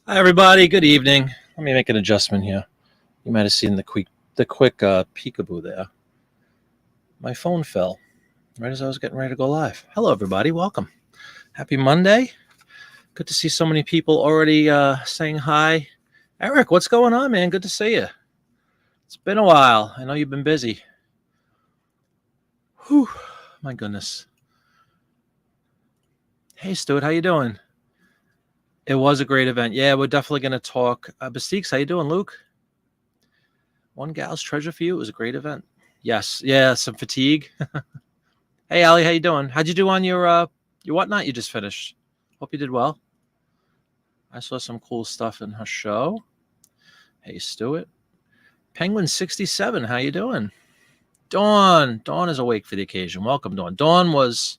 Hi, everybody. Good evening. Let me make an adjustment here. You might have seen the quick peekaboo there. My phone fell right as I was getting ready to go live. Hello, everybody. Welcome. Happy Monday. Good to see so many people already saying hi. Eric, what's going on, man? Good to see you. It's been a while. I know you've been busy. Whew, my goodness. Hey, Stuart, how you doing? It was a great event. Yeah, we're definitely going to talk. Bastiques, how you doing, Luke? One gal's treasure for you. It was a great event. Yes. Yeah, some fatigue. Hey, Allie, how you doing? How'd you do on your whatnot you just finished? Hope you did well. I saw some cool stuff in her show. Hey, Stuart. Penguin 67, how you doing? Dawn is awake for the occasion. Welcome, Dawn. Dawn was,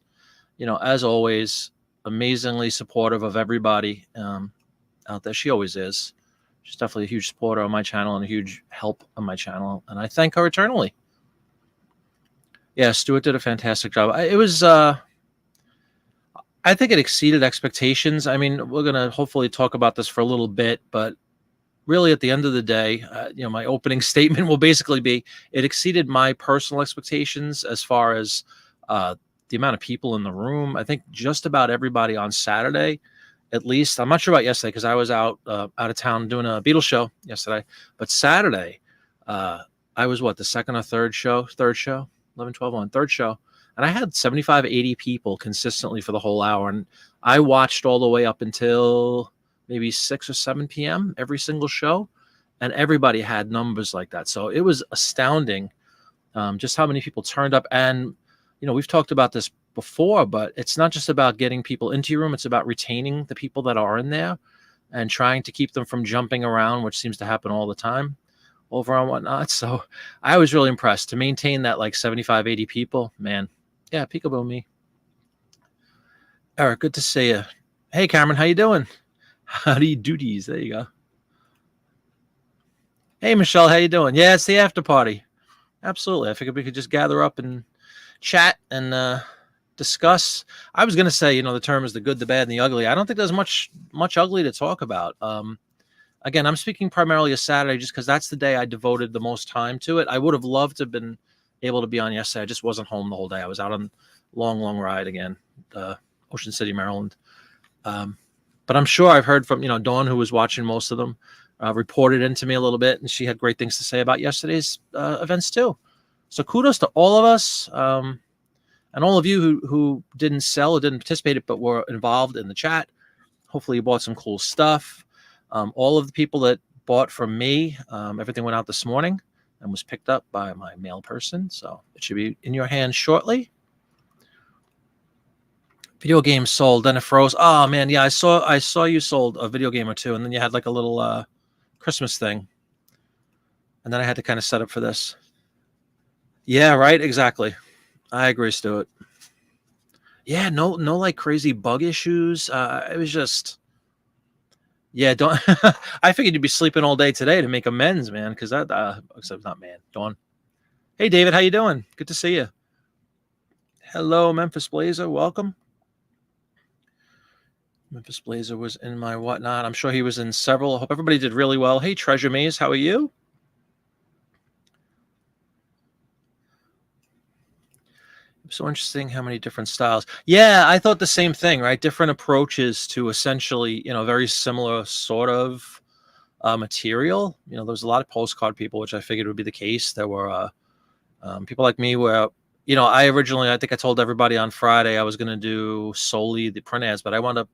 as always, amazingly supportive of everybody out there. She always is. She's definitely a huge supporter on my channel and a huge help on my channel, and I thank her eternally. Yeah, Stuart did a fantastic job. It was, I think it exceeded expectations. I mean, we're going to hopefully talk about this for a little bit, but really at the end of the day, my opening statement will basically be it exceeded my personal expectations as far as the amount of people in the room. I think just about everybody on Saturday, at least. I'm not sure about yesterday because I was out of town doing a Beatles show yesterday. But Saturday, I was the second or third show, 11, 12 on third show. And I had 75, 80 people consistently for the whole hour. And I watched all the way up until maybe 6 or 7 p.m. every single show. And everybody had numbers like that. So it was astounding just how many people turned up. And, we've talked about this before, but it's not just about getting people into your room. It's about retaining the people that are in there and trying to keep them from jumping around, which seems to happen all the time over on whatnot. So I was really impressed to maintain that 75, 80 people, man. Yeah, peekaboo me. Eric, good to see you. Hey, Cameron, how you doing? Howdy doodies. There you go. Hey, Michelle, how you doing? Yeah, it's the after party. Absolutely. I figured we could just gather up and chat and discuss. I was going to say, the term is the good, the bad, and the ugly. I don't think there's much ugly to talk about. Again, I'm speaking primarily of Saturday just because that's the day I devoted the most time to it. I would have loved to have been able to be on yesterday. I just wasn't home the whole day. I was out on long ride again, Ocean City, Maryland. But I'm sure I've heard from, Dawn, who was watching most of them, reported into me a little bit, and she had great things to say about yesterday's events too. So kudos to all of us and all of you who didn't sell or didn't participate, but were involved in the chat. Hopefully you bought some cool stuff. All of the people that bought from me, everything went out this morning and was picked up by my mail person. So it should be in your hands shortly. Video game sold, then it froze. Oh man, yeah, I saw you sold a video game or two, and then you had a little Christmas thing. And then I had to kind of set up for this. Yeah, right, exactly. I agree, Stuart. Yeah, no crazy bug issues. It was just, yeah, don't. I figured you'd be sleeping all day today to make amends, man. Because that, except not man, Dawn. Hey, David, how you doing? Good to see you. Hello, Memphis Blazer. Welcome. Memphis Blazer was in my whatnot. I'm sure he was in several. I hope everybody did really well. Hey, Treasure Maze, how are you? So interesting how many different styles. Yeah, I thought the same thing, right? Different approaches to essentially, very similar sort of material. There was a lot of postcard people, which I figured would be the case. There were people like me where, I think I told everybody on Friday I was going to do solely the print ads, but I wound up,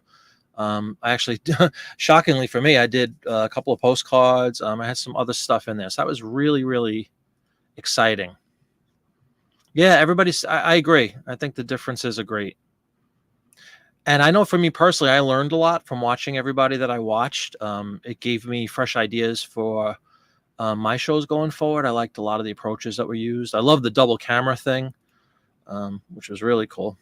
I actually, shockingly for me, I did a couple of postcards. I had some other stuff in there. So that was really, really exciting. Yeah, I agree. I think the differences are great. And I know for me personally, I learned a lot from watching everybody that I watched. It gave me fresh ideas for my shows going forward. I liked a lot of the approaches that were used. I love the double camera thing, which was really cool.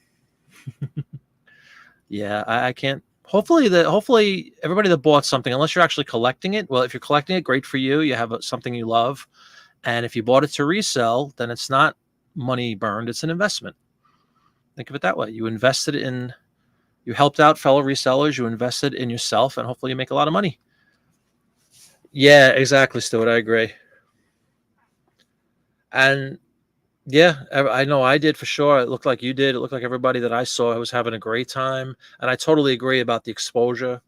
Yeah, I can't. Hopefully everybody that bought something, unless you're actually collecting it, well, if you're collecting it, great for you. You have something you love. And if you bought it to resell, then it's not money burned, it's an investment. Think of it that way. You helped out fellow resellers, you invested in yourself, and hopefully you make a lot of money. Yeah, exactly, Stuart. I agree. And yeah, I know I did for sure. It looked like you did. It looked like everybody that I saw was having a great time. And I totally agree about the exposure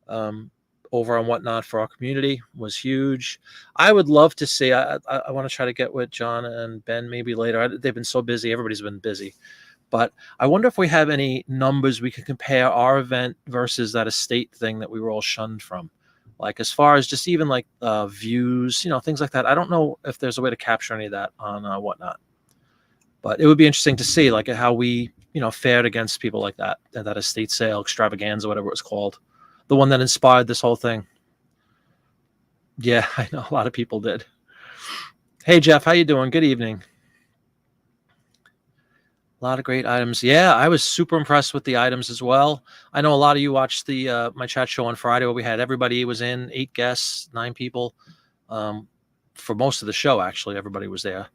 um, over on Whatnot for our community was huge. I would love to see. I want to try to get with John and Ben maybe later. They've been so busy. Everybody's been busy. But I wonder if we have any numbers we can compare our event versus that estate thing that we were all shunned from. Like as far as just even like views, things like that. I don't know if there's a way to capture any of that on Whatnot, but it would be interesting to see like how we, fared against people like that estate sale extravaganza, whatever it was called, the one that inspired this whole thing. Yeah, I know a lot of people did. Hey Jeff, how you doing? Good evening. A lot of great items. Yeah, I was super impressed with the items as well. I know a lot of you watched the my chat show on Friday where we had everybody was in, 8 guests, 9 people. Um, for most of the show, actually, everybody was there.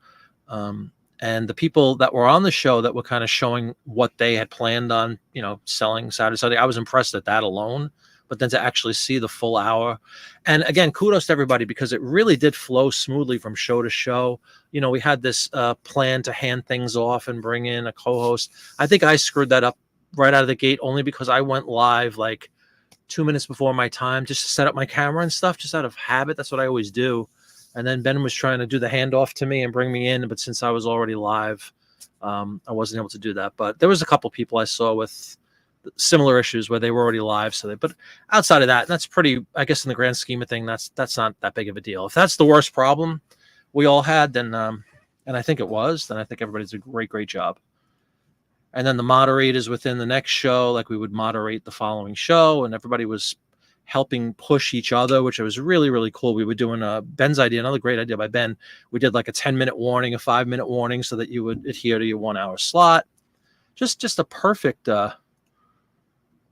And the people that were on the show that were kind of showing what they had planned on, selling Saturday, Sunday, I was impressed at that alone. But then to actually see the full hour, and again, kudos to everybody because it really did flow smoothly from show to show. We had this plan to hand things off and bring in a co-host. I think I screwed that up right out of the gate only because I went live like 2 minutes before my time just to set up my camera and stuff, just out of habit. That's what I always do. And then Ben was trying to do the handoff to me and bring me in, but since I was already live, I wasn't able to do that. But there was a couple people I saw with similar issues where they were already live. But outside of that, that's pretty, I guess in the grand scheme of things, that's not that big of a deal. If that's the worst problem we all had, then, and I think it was, then I think everybody did a great job. And then the moderators within the next show, like we would moderate the following show, and everybody was helping push each other, which was really, really cool. We were doing Ben's idea, another great idea by Ben. We did like a 10-minute warning, a 5-minute warning so that you would adhere to your 1 hour slot. Just a perfect,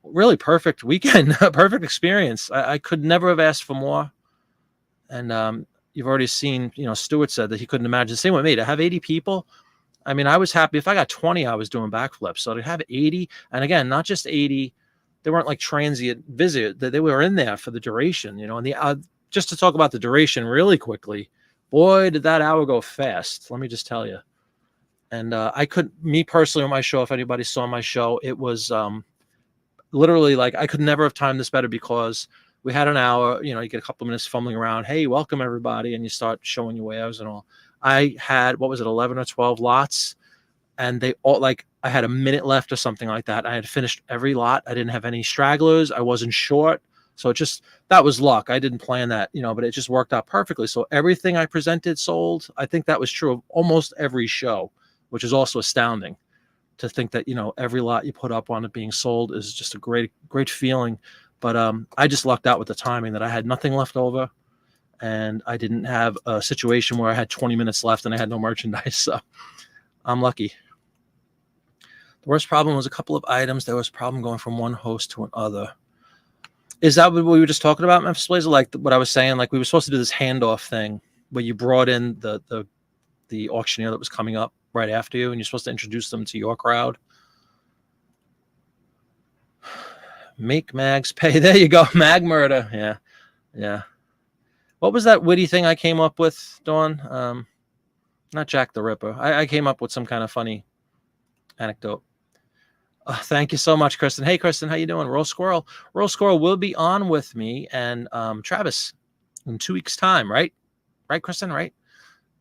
really perfect weekend, perfect experience. I could never have asked for more. And you've already seen, Stuart said that he couldn't imagine. Same with me, to have 80 people. I mean, I was happy. If I got 20, I was doing backflips. So to have 80, and again, not just 80, they weren't like transient visit. They were in there for the duration, and just to talk about the duration really quickly, boy, did that hour go fast. Let me just tell you. And me personally on my show, if anybody saw my show, it was literally like I could never have timed this better because we had an hour, you get a couple of minutes fumbling around. Hey, welcome everybody. And you start showing your wares and all. I had, 11 or 12 lots, and they all I had a minute left or something like that. I had finished every lot. I didn't have any stragglers. I wasn't short. So that was luck. I didn't plan that, but it just worked out perfectly. So everything I presented sold. I think that was true of almost every show, which is also astounding to think that, every lot you put up on it being sold is just a great, great feeling. But I just lucked out with the timing that I had nothing left over. And I didn't have a situation where I had 20 minutes left and I had no merchandise. So I'm lucky. The worst problem was a couple of items. There was a problem going from one host to another. Is that what we were just talking about, Memphis Blazer? Like what I was saying, like we were supposed to do this handoff thing where you brought in the auctioneer that was coming up right after you, and you're supposed to introduce them to your crowd. Make mags pay. There you go. Mag murder. Yeah. Yeah. What was that witty thing I came up with, Dawn? Not Jack the Ripper. I came up with some kind of funny anecdote. Thank you so much, Kristen. Hey, Kristen, how you doing? Roll Squirrel. Roll Squirrel will be on with me and Travis in 2 weeks' time, right? Right, Kristen, right?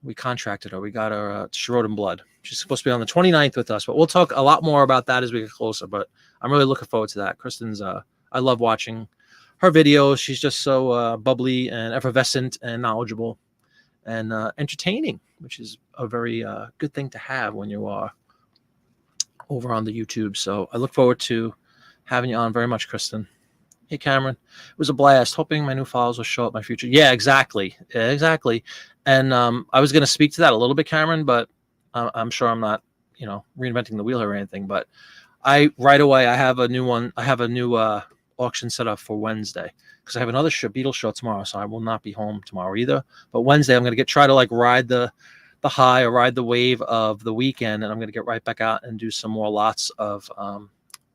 We contracted her. We got her. She wrote in blood. She's supposed to be on the 29th with us, but we'll talk a lot more about that as we get closer. But I'm really looking forward to that. Kristen's, I love watching her videos. She's just so bubbly and effervescent and knowledgeable and entertaining, which is a very good thing to have when you are over on the YouTube. So I look forward to having you on very much, Kristen. Hey, Cameron. It was a blast. Hoping my new followers will show up in my future. Yeah, exactly. Yeah, exactly. And I was going to speak to that a little bit, Cameron, but I'm sure I'm not, reinventing the wheel or anything. But right away, I have a new one. I have a new auction set up for Wednesday because I have another Beetle show tomorrow. So I will not be home tomorrow either. But Wednesday, I'm going to try to ride the high or ride the wave of the weekend. And I'm going to get right back out and do some more lots of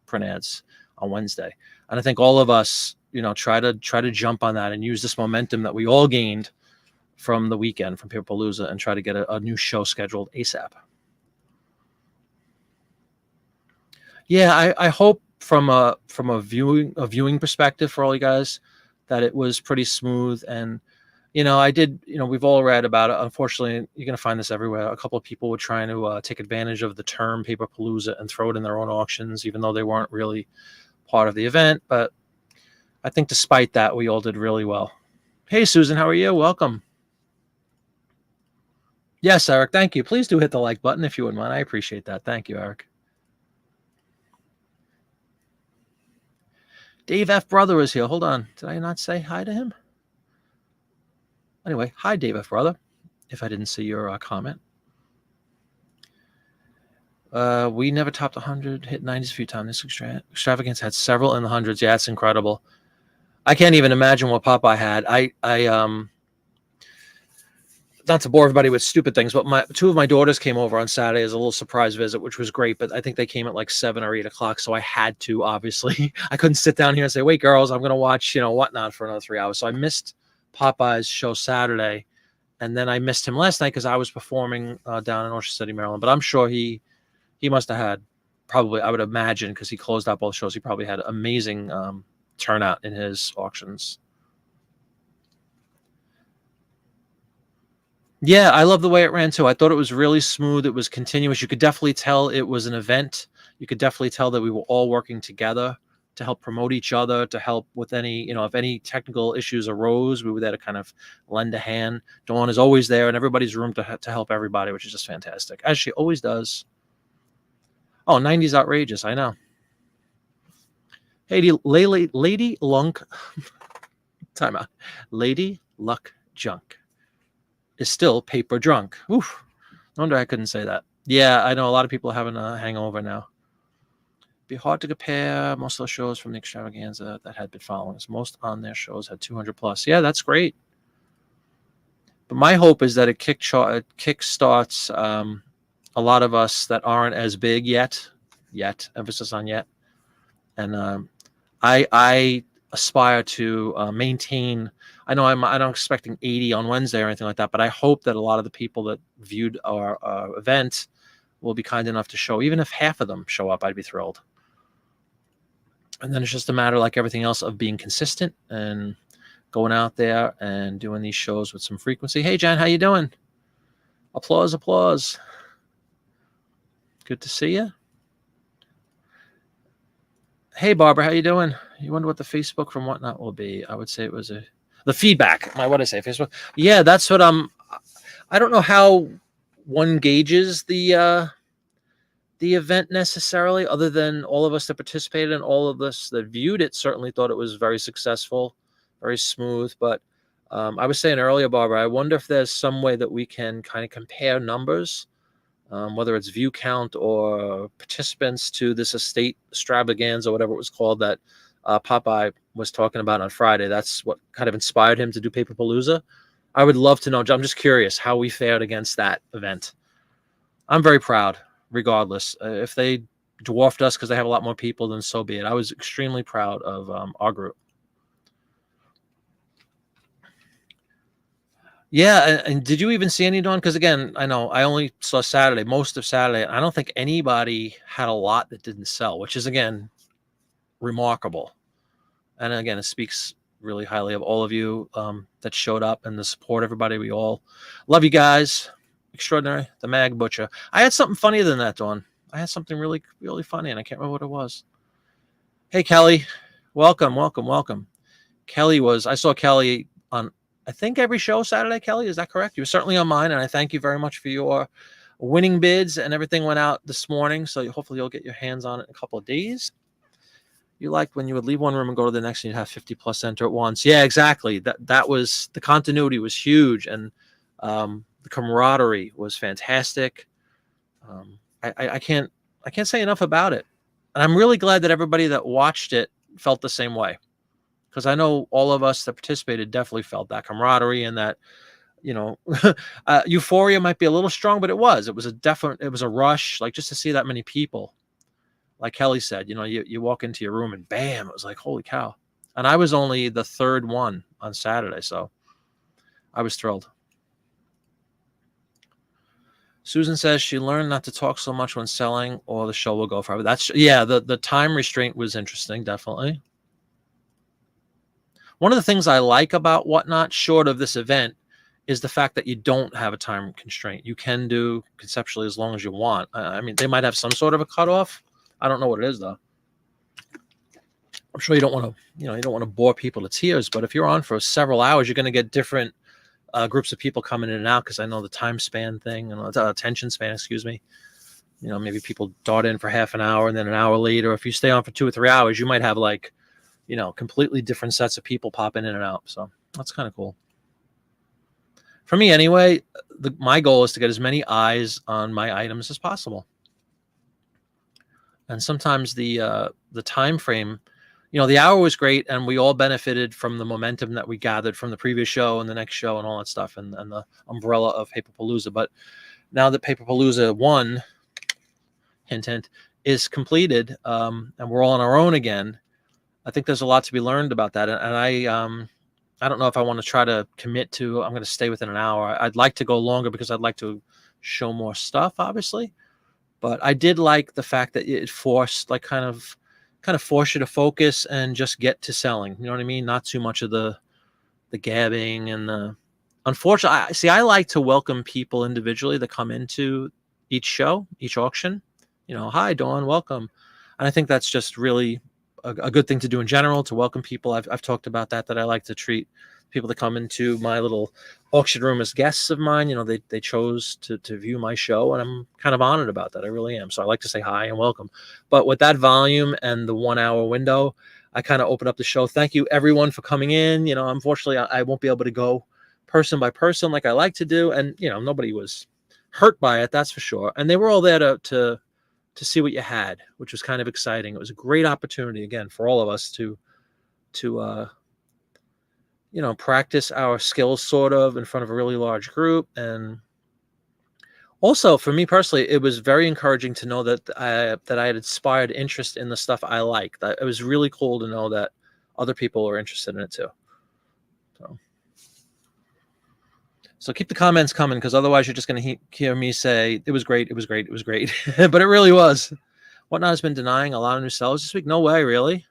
print ads on Wednesday. And I think all of us try to jump on that and use this momentum that we all gained from the weekend from Paperpalooza and try to get a new show scheduled ASAP. Yeah, I hope from a viewing perspective for all you guys that it was pretty smooth. And I did, we've all read about it. Unfortunately, you're going to find this everywhere. A couple of people were trying to take advantage of the term Paperpalooza and throw it in their own auctions, even though they weren't really part of the event. But I think despite that, we all did really well. Hey, Susan, how are you? Welcome. Yes, Eric, thank you. Please do hit the like button if you wouldn't mind. I appreciate that. Thank you, Eric. Dave F. Brother is here. Hold on. Did I not say hi to him? Anyway, hi, Dave F. Brother, if I didn't see your comment. We never topped 100, hit 90s a few times. This extravagance had several in the hundreds. Yeah, it's incredible. I can't even imagine what Popeye had. Not to bore everybody with stupid things, but two of my daughters came over on Saturday as a little surprise visit, which was great. But I think they came at like 7 or 8 o'clock, so I had to, obviously. I couldn't sit down here and say, "Wait, girls, I'm going to watch, whatnot for another 3 hours." So I missed Popeye's show Saturday, and then I missed him last night because I was performing down in Ocean City, Maryland. But I'm sure he must have had, probably, I would imagine, because he closed out both shows, he probably had amazing turnout in his auctions. Yeah, I love the way it ran too. I thought it was really smooth. It was continuous. You could definitely tell it was an event. You could definitely tell that we were all working together to help promote each other, to help with any, if any technical issues arose, we were there to kind of lend a hand. Dawn is always there in everybody's room to help everybody, which is just fantastic, as she always does. Oh, 90s outrageous. I know. Hey, Lady Lunk. Time out. Lady Luck Junk is still paper drunk. Oof. No wonder I couldn't say that. Yeah, I know a lot of people are having a hangover now. Be hard to compare. Most of the shows from the extravaganza that had been following us, most on their shows had 200 plus. Yeah, that's great. But my hope is that it kickstarts a lot of us that aren't as big yet, emphasis on yet. And I aspire to maintain. I know I'm not expecting 80 on Wednesday or anything like that, but I hope that a lot of the people that viewed our event will be kind enough to show. Even if half of them show up, I'd be thrilled. And then it's just a matter, like everything else, of being consistent and going out there and doing these shows with some frequency. Hey, Jan, how you doing? Applause, applause. Good to see you. Hey, Barbara, how you doing? You wonder what the Facebook from whatnot will be. I would say it was the feedback. What did I say? Facebook? Yeah, that's what I don't know how one gauges the event necessarily, other than all of us that participated and all of us that viewed it certainly thought it was very successful, very smooth. But I was saying earlier, Barbara, I wonder if there's some way that we can kind of compare numbers, whether it's view count or participants to this estate extravaganza, or whatever it was called, that Popeye was talking about on Friday. That's what kind of inspired him to do Paperpalooza. I would love to know. I'm just curious how we fared against that event. I'm very proud, regardless. If they dwarfed us because they have a lot more people, then so be it. I was extremely proud of our group. Yeah, and did you even see any, Dawn? Because again, I know I only saw Saturday, most of Saturday. I don't think anybody had a lot that didn't sell, which is, again, remarkable. And again, it speaks really highly of all of you that showed up and the support, everybody. We all love you guys. Extraordinary. The Mag Butcher. I had something funnier than that, Dawn. I had something really, really funny, and I can't remember what it was. Hey, Kelly. Welcome, welcome, welcome. I saw Kelly on, I think, every show Saturday. Kelly, is that correct? You were certainly on mine, and I thank you very much for your winning bids, and everything went out this morning, so hopefully you'll get your hands on it in a couple of days. You liked when you would leave one room and go to the next and you'd have 50 plus enter at once. Yeah, exactly. That was, the continuity was huge, and the camaraderie was fantastic. I can't say enough about it. And I'm really glad that everybody that watched it felt the same way, because I know all of us that participated definitely felt that camaraderie, and that, euphoria might be a little strong, but it was a rush, like, just to see that many people. Like Kelly said, you walk into your room and bam, it was like, holy cow. And I was only the third one on Saturday, so I was thrilled. Susan says she learned not to talk so much when selling, or the show will go forever. That's, yeah, the time restraint was interesting, definitely. One of the things I like about Whatnot, short of this event, is the fact that you don't have a time constraint. You can do conceptually as long as you want. I mean, they might have some sort of a cutoff. I don't know what it is, though. I'm sure you don't want to, you don't want to bore people to tears, but if you're on for several hours, you're going to get different groups of people coming in and out, because I know the time span thing and attention span, excuse me. Maybe people dart in for half an hour and then an hour later. If you stay on for 2 or 3 hours, you might have like, completely different sets of people popping in and out. So that's kind of cool. For me anyway, my goal is to get as many eyes on my items as possible. And sometimes the time frame, the hour was great, and we all benefited from the momentum that we gathered from the previous show and the next show and all that stuff, and the umbrella of Paperpalooza. But now that Paperpalooza 1, hint, hint, is completed, and we're all on our own again, I think there's a lot to be learned about that. And I don't know if I want to try to commit to, I'm going to stay within an hour. I'd like to go longer because I'd like to show more stuff, obviously. But I did like the fact that it forced, like, kind of force you to focus and just get to selling. You know what I mean? Not too much of the gabbing and the. Unfortunately, I like to welcome people individually that come into each show, each auction. Hi, Dawn, welcome. And I think that's just really a good thing to do in general, to welcome people. I've talked about that I like to treat people that come into my little auction room as guests of mine. They chose to view my show, and I'm kind of honored about that. I really am. So I like to say hi and welcome. But with that volume and the 1 hour window, I kind of open up the show. Thank you everyone for coming in. Unfortunately, I won't be able to go person by person like I like to do. And, nobody was hurt by it, that's for sure. And they were all there to see what you had, which was kind of exciting. It was a great opportunity, again, for all of us to practice our skills sort of in front of a really large group. And also for me personally, it was very encouraging to know that I had inspired interest in the stuff I like. That it was really cool to know that other people were interested in it too. So keep the comments coming, because otherwise you're just going to hear me say, it was great, it was great, it was great. But it really was. Whatnot has been denying a lot of new sellers this week. No way, really?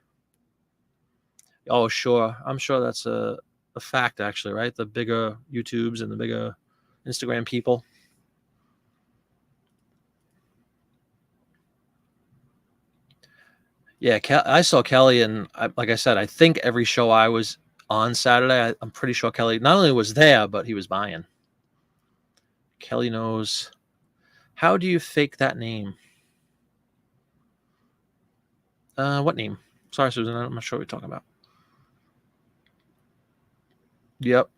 Oh, sure. I'm sure that's a fact, actually, right? The bigger YouTubes and the bigger Instagram people. Yeah, I saw Kelly, and like I said, I think every show I was on Saturday, I'm pretty sure Kelly not only was there, but he was buying. Kelly knows. How do you fake that name? What name? Sorry, Susan, I'm not sure what you're talking about. Yep.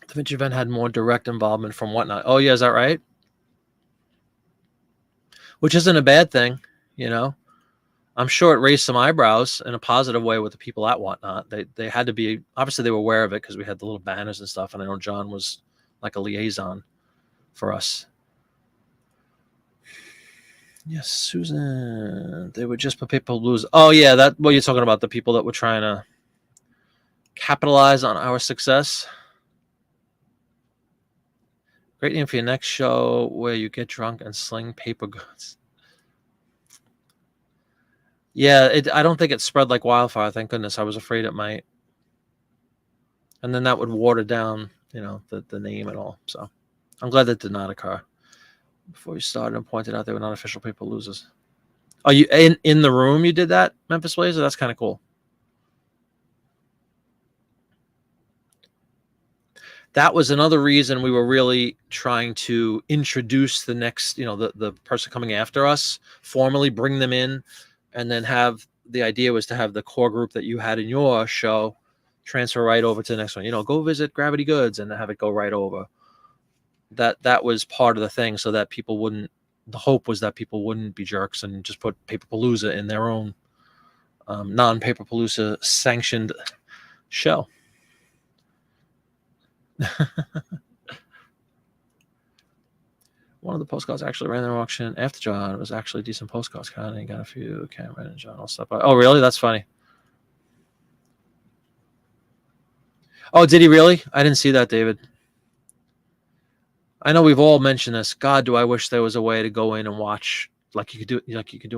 The vintage event had more direct involvement from Whatnot. Oh, yeah, is that right? Which isn't a bad thing, I'm sure it raised some eyebrows in a positive way with the people at Whatnot. They had to be, obviously they were aware of it because we had the little banners and stuff, and I know John was like a liaison for us. Yes, Susan. They would just put Paperpalooza. Oh, yeah, that what you're talking about, the people that were trying to capitalize on our success. Great name for your next show, where you get drunk and sling paper goods. Yeah, I don't think it spread like wildfire. Thank goodness. I was afraid it might. And then that would water down, the name and all. So I'm glad that did not occur. Before you started and pointed out they were not official Paperpaloozas. Are you in the room you did that, Memphis Blazer? That's kind of cool. That was another reason we were really trying to introduce the next, the person coming after us, formally bring them in, and then the idea was to have the core group that you had in your show transfer right over to the next one. Go visit Gravity Goods and have it go right over. That was part of the thing, so that people wouldn't. The hope was that people wouldn't be jerks and just put Paperpalooza in their own non-Paperpalooza sanctioned show. One of the postcards actually ran their auction after John. It was actually a decent postcards. Kind of got a few. Cameron and John all stuff. Oh, really? That's funny. Oh, did he really? I didn't see that, David. I know we've all mentioned this. God, do I wish there was a way to go in and watch, like you could do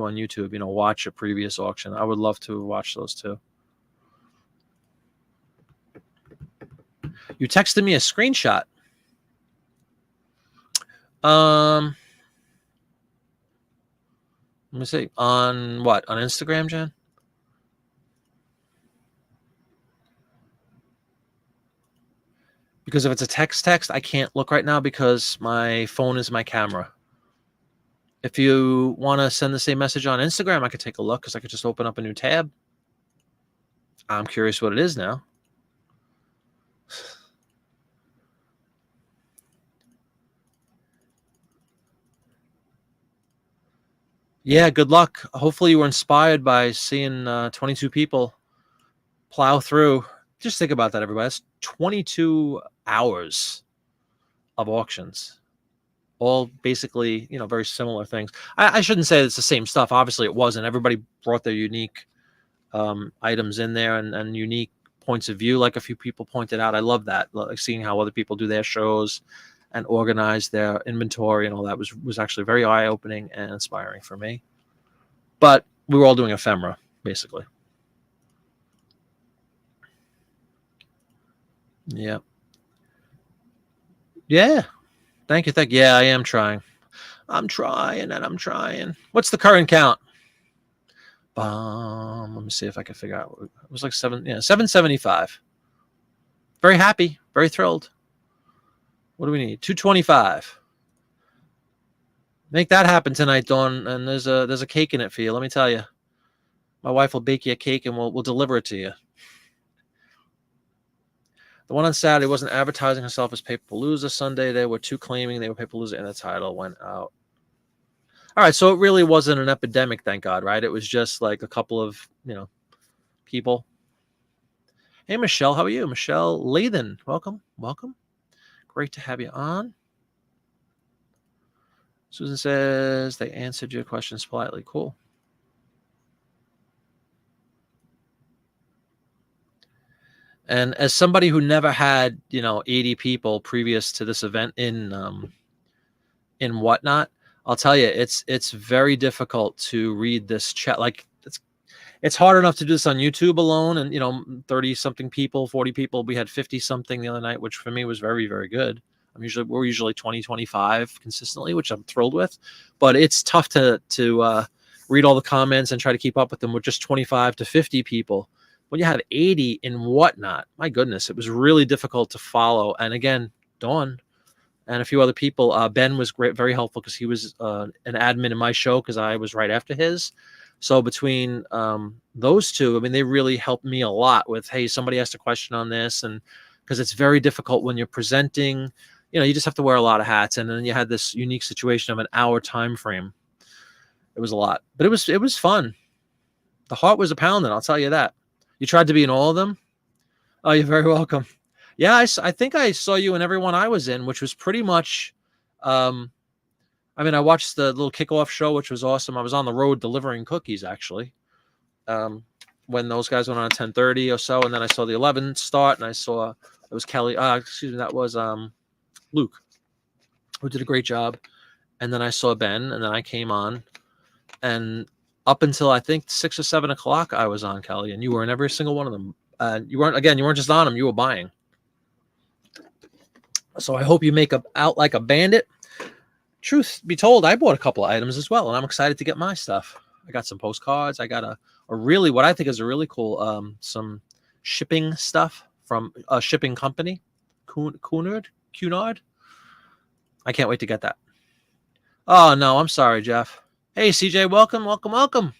on YouTube, watch a previous auction. I would love to watch those too. You texted me a screenshot. Let me see. On what? On Instagram, Jen? Because if it's a text, I can't look right now because my phone is my camera. If you want to send the same message on Instagram, I could take a look because I could just open up a new tab. I'm curious what it is now. Yeah, good luck. Hopefully you were inspired by seeing 22 people plow through. Just think about that, everybody. That's 22 hours of auctions. All basically, very similar things. I shouldn't say it's the same stuff. Obviously, it wasn't. Everybody brought their unique items in there and unique points of view, like a few people pointed out. I love that, like seeing how other people do their shows and organize their inventory and all that was actually very eye-opening and inspiring for me. But we were all doing ephemera, basically. Yeah. Yeah. Thank you. Yeah, I am trying. I'm trying and I'm trying. What's the current count? Let me see if I can figure out. It was like 775. Very happy, very thrilled. What do we need? 225. Make that happen tonight, Dawn. And there's a cake in it for you. Let me tell you, my wife will bake you a cake and we'll deliver it to you. The one on Saturday wasn't advertising herself as Paperpalooza. Sunday, there were two claiming they were Paperpalooza, and the title went out. All right, so it really wasn't an epidemic, thank God, right? It was just like a couple of, people. Hey, Michelle, how are you? Michelle Lathan, welcome. Great to have you on. Susan says they answered your questions politely. Cool. And as somebody who never had, 80 people previous to this event in Whatnot, I'll tell you, it's very difficult to read this chat. Like it's hard enough to do this on YouTube alone, and 30 something people, 40 people. We had 50 something the other night, which for me was very, very good. We're usually 20, 25 consistently, which I'm thrilled with. But it's tough to read all the comments and try to keep up with them with just 25 to 50 people. When you have 80 in Whatnot, my goodness, it was really difficult to follow. And again, Dawn and a few other people. Ben was great, very helpful because he was an admin in my show because I was right after his. So between those two, they really helped me a lot with, hey, somebody asked a question on this, and because it's very difficult when you're presenting, you just have to wear a lot of hats. And then you had this unique situation of an hour time frame. It was a lot, but it was fun. The heart was a pounding, I'll tell you that. You tried to be in all of them? Oh, you're very welcome. Yeah, I think I saw you in every one I was in, which was pretty much, I watched the little kickoff show, which was awesome. I was on the road delivering cookies, actually, when those guys went on at 10:30 or so, and then I saw the 11 start, and I saw it was Kelly. That was Luke, who did a great job, and then I saw Ben, and then I came on, and up until I think 6 or 7 o'clock, I was on, Kelly, and you were in every single one of them. You weren't just on them; you were buying. So I hope you make out like a bandit. Truth be told, I bought a couple of items as well, and I'm excited to get my stuff. I got some postcards. I got a really, what I think is a really cool, some shipping stuff from a shipping company, Cunard. I can't wait to get that. Oh, no, I'm sorry, Jeff. Hey, CJ, welcome.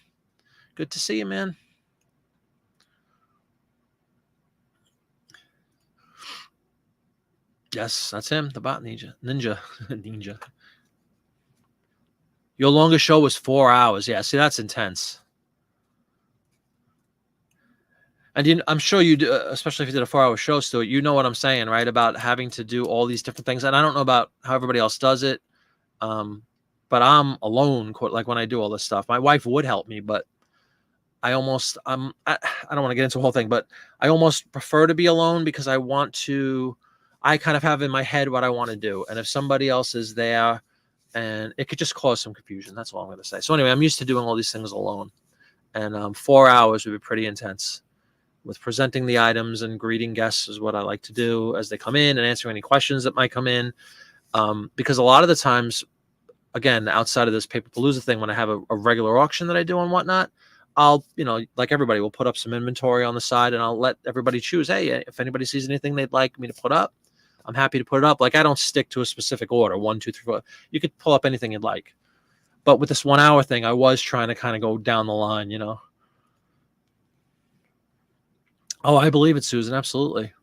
Good to see you, man. Yes, that's him, the bot ninja. Your longest show was 4 hours. Yeah, see, that's intense. And I'm sure you do, especially if you did a 4-hour show, Stuart, you know what I'm saying, right? About having to do all these different things. And I don't know about how everybody else does it. But I'm alone, like when I do all this stuff. My wife would help me, but I almost I don't want to get into the whole thing, but I almost prefer to be alone because I kind of have in my head what I want to do. And if somebody else is there, and it could just cause some confusion. That's all I'm going to say. So anyway, I'm used to doing all these things alone. And 4 hours would be pretty intense with presenting the items and greeting guests is what I like to do as they come in and answering any questions that might come in. Because a lot of the times, again, outside of this Paperpalooza thing, when I have a regular auction that I do and whatnot, I'll, like everybody, will put up some inventory on the side and I'll let everybody choose. Hey, if anybody sees anything they'd like me to put up, I'm happy to put it up. Like, I don't stick to a specific order, 1, 2, 3, 4. You could pull up anything you'd like. But with this 1 hour thing, I was trying to kind of go down the line, Oh, I believe it, Susan. Absolutely.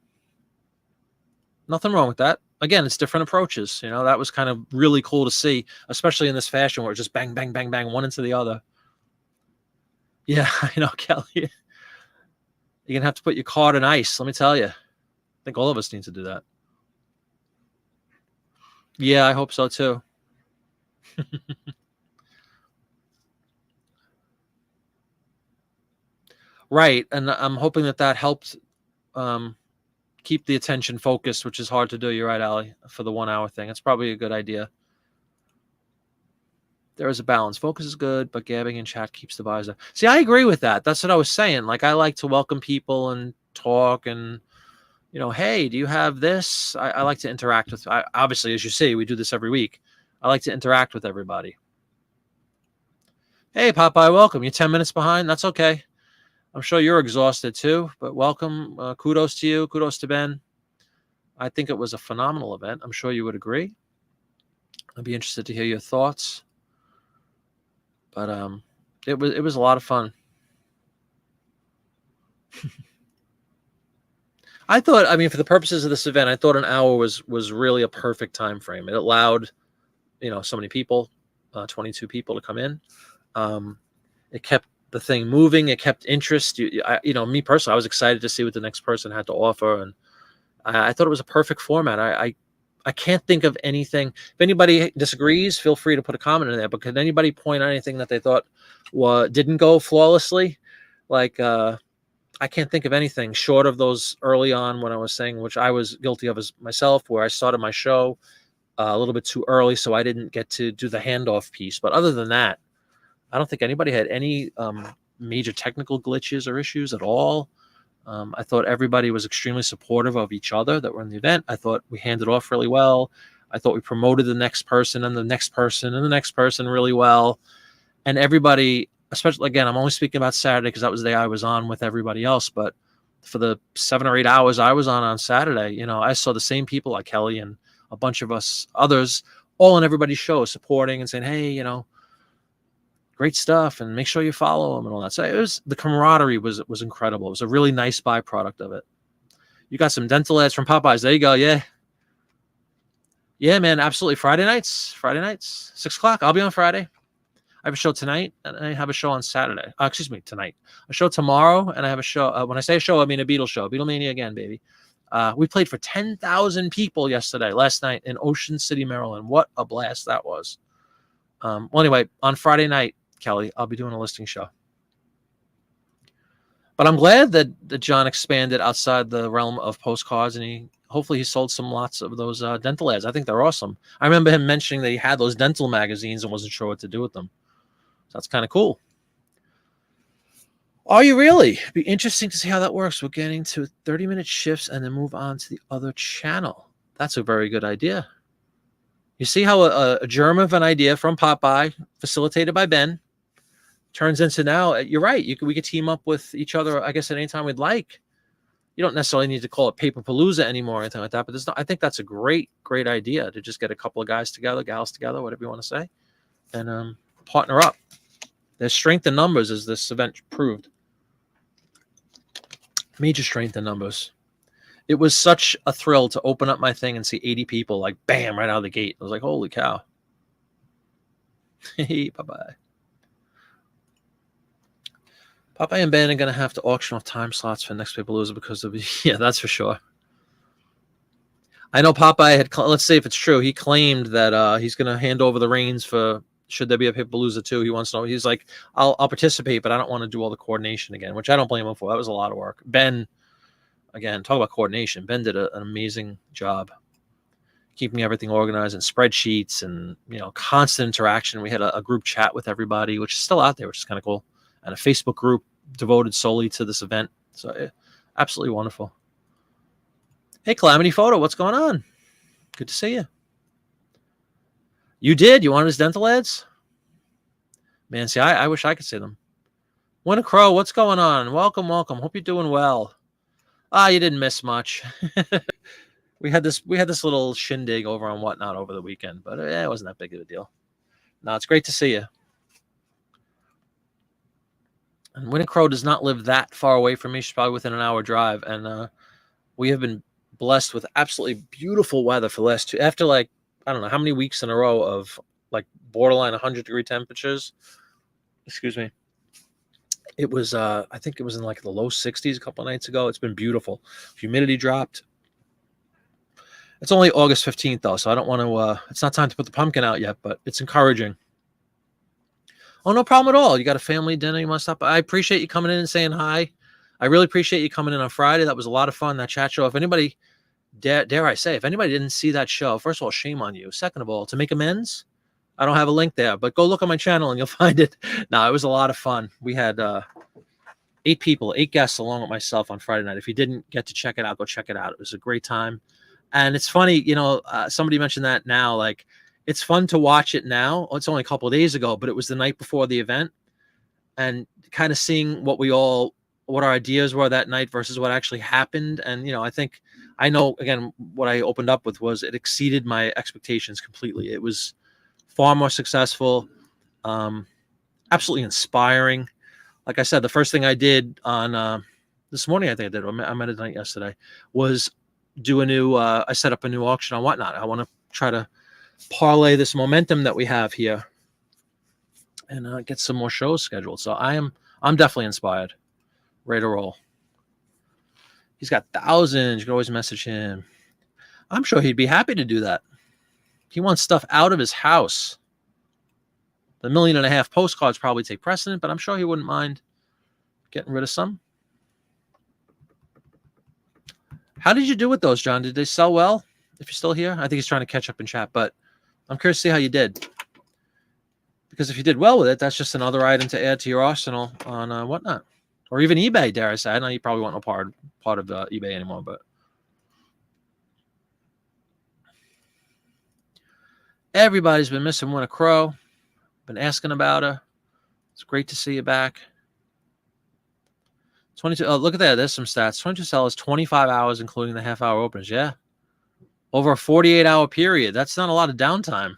Nothing wrong with that. Again, it's different approaches. That was kind of really cool to see, especially in this fashion where it's just bang, bang, bang, bang, one into the other. Yeah, I know, Kelly. You're going to have to put your card in ice, let me tell you. I think all of us need to do that. Yeah, I hope so too. Right, and I'm hoping that helped keep the attention focused, which is hard to do. You're right, Allie, for the 1 hour thing. It's probably a good idea. There is a balance. Focus is good, but gabbing in chat keeps the buyers there. See, I agree with that. That's what I was saying. Like, I like to welcome people and talk and, hey, do you have this? I like to interact with, obviously, as you see, we do this every week. I like to interact with everybody. Hey, Popeye, welcome. You're 10 minutes behind. That's okay. I'm sure you're exhausted too, but welcome. Kudos to you. Kudos to Ben. I think it was a phenomenal event. I'm sure you would agree. I'd be interested to hear your thoughts. But it was a lot of fun. I thought, for the purposes of this event, I thought an hour was really a perfect time frame. It allowed, so many people, 22 people to come in. It kept the thing moving. It kept interest. Me personally, I was excited to see what the next person had to offer, and I thought it was a perfect format. I can't think of anything. If anybody disagrees, feel free to put a comment in there. But could anybody point out anything that they thought didn't go flawlessly? Like, I can't think of anything short of those early on when I was saying, which I was guilty of as myself, where I started my show a little bit too early, so I didn't get to do the handoff piece. But other than that, I don't think anybody had any major technical glitches or issues at all. I thought everybody was extremely supportive of each other that were in the event. I thought we handed off really well. I thought we promoted the next person and the next person and the next person really well. And everybody, especially, again, I'm only speaking about Saturday because that was the day I was on with everybody else. But for the 7 or 8 hours I was on Saturday, I saw the same people like Kelly and a bunch of us others all on everybody's show supporting and saying, hey, great stuff, and make sure you follow them and all that. So the camaraderie was incredible. It was a really nice byproduct of it. You got some dental ads from Popeyes. There you go. Yeah, man, absolutely. Friday nights, 6 o'clock. I'll be on Friday. I have a show tonight, and I have a show on Saturday. Tonight. A show tomorrow, and I have a show. When I say a show, I mean a Beatles show. Beatlemania again, baby. We played for 10,000 people last night in Ocean City, Maryland. What a blast that was. Well, anyway, on Friday night, Kelly, I'll be doing a listing show. But I'm glad that John expanded outside the realm of postcards, and hopefully he sold lots of those dental ads. I think they're awesome. I remember him mentioning that he had those dental magazines and wasn't sure what to do with them. So that's kind of cool. Are you really? It'd be interesting to see how that works. We're getting to 30-minute shifts and then move on to the other channel. That's a very good idea. You see how a germ of an idea from Popeye, facilitated by Ben, turns into now, you're right, we could team up with each other, I guess, at any time we'd like. You don't necessarily need to call it Paperpalooza anymore or anything like that, but I think that's a great idea to just get a couple of guys together, gals together, whatever you want to say, and partner up. There's strength in numbers, as this event proved. Major strength in numbers. It was such a thrill to open up my thing and see 80 people, like, bam, right out of the gate. I was like, holy cow. Hey, bye-bye. Popeye and Ben are going to have to auction off time slots for next Paperpalooza because of, yeah, that's for sure. I know Popeye had, let's see if it's true, he claimed that he's going to hand over the reins for should there be a Paperpalooza 2? He wants to know. He's like, I'll participate, but I don't want to do all the coordination again, which I don't blame him for. That was a lot of work. Ben, again, talk about coordination. Ben did an amazing job keeping everything organized and spreadsheets and, constant interaction. We had a group chat with everybody, which is still out there, which is kind of cool, and a Facebook group devoted solely to this event. So absolutely wonderful. Hey, Calamity Photo, what's going on? Good to see you. You did? You wanted his dental ads? Man, see, I wish I could see them. Winter Crow, what's going on? Welcome, welcome. Hope you're doing well. You didn't miss much. We had this little shindig over on Whatnot over the weekend, but it wasn't that big of a deal. No, it's great to see you. And Winter Crow does not live that far away from me. She's probably within an hour drive, and we have been blessed with absolutely beautiful weather for the last two. After I don't know how many weeks in a row of borderline 100-degree temperatures. Excuse me. It was I think it was in the low 60s a couple of nights ago. It's been beautiful. Humidity dropped. It's only August 15th though, so I don't want to it's not time to put the pumpkin out yet, but it's encouraging. Oh, no problem at all. You got a family dinner you want to stop? I appreciate you coming in and saying hi. I really appreciate you coming in on Friday. That was a lot of fun, that chat show. If anybody dare I say, if anybody didn't see that show, first of all, shame on you. Second of all, to make amends, I don't have a link there, but go look on my channel and you'll find it. No, it was a lot of fun. We had 8 guests along with myself on Friday night. If you didn't get to check it out, go check it out. It was a great time. And it's funny, somebody mentioned that now, it's fun to watch it now. It's only a couple of days ago, but it was the night before the event, and kind of seeing what our ideas were that night versus what actually happened. And, I know, again, what I opened up with was it exceeded my expectations completely. It was far more successful, absolutely inspiring. Like I said, the first thing I did on this morning, I think I did, I might have done it yesterday, was do I set up a new auction on Whatnot. I want to try to parlay this momentum that we have here and get some more shows scheduled. So I'm definitely inspired. Ready to roll. He's got thousands. You can always message him. I'm sure he'd be happy to do that. He wants stuff out of his house. The 1.5 million postcards probably take precedent, but I'm sure he wouldn't mind getting rid of some. How did you do with those, John? Did they sell well? If you're still here, I think he's trying to catch up in chat, but I'm curious to see how you did. Because if you did well with it, that's just another item to add to your arsenal on Whatnot. Or even eBay, dare I say. I know you probably want no part of eBay anymore, but everybody's been missing Winter Crow. Been asking about her. It's great to see you back. 22. Oh, look at that. There's some stats. 22 sellers, 25 hours, including the half-hour openers. Yeah. Over a 48-hour period. That's not a lot of downtime.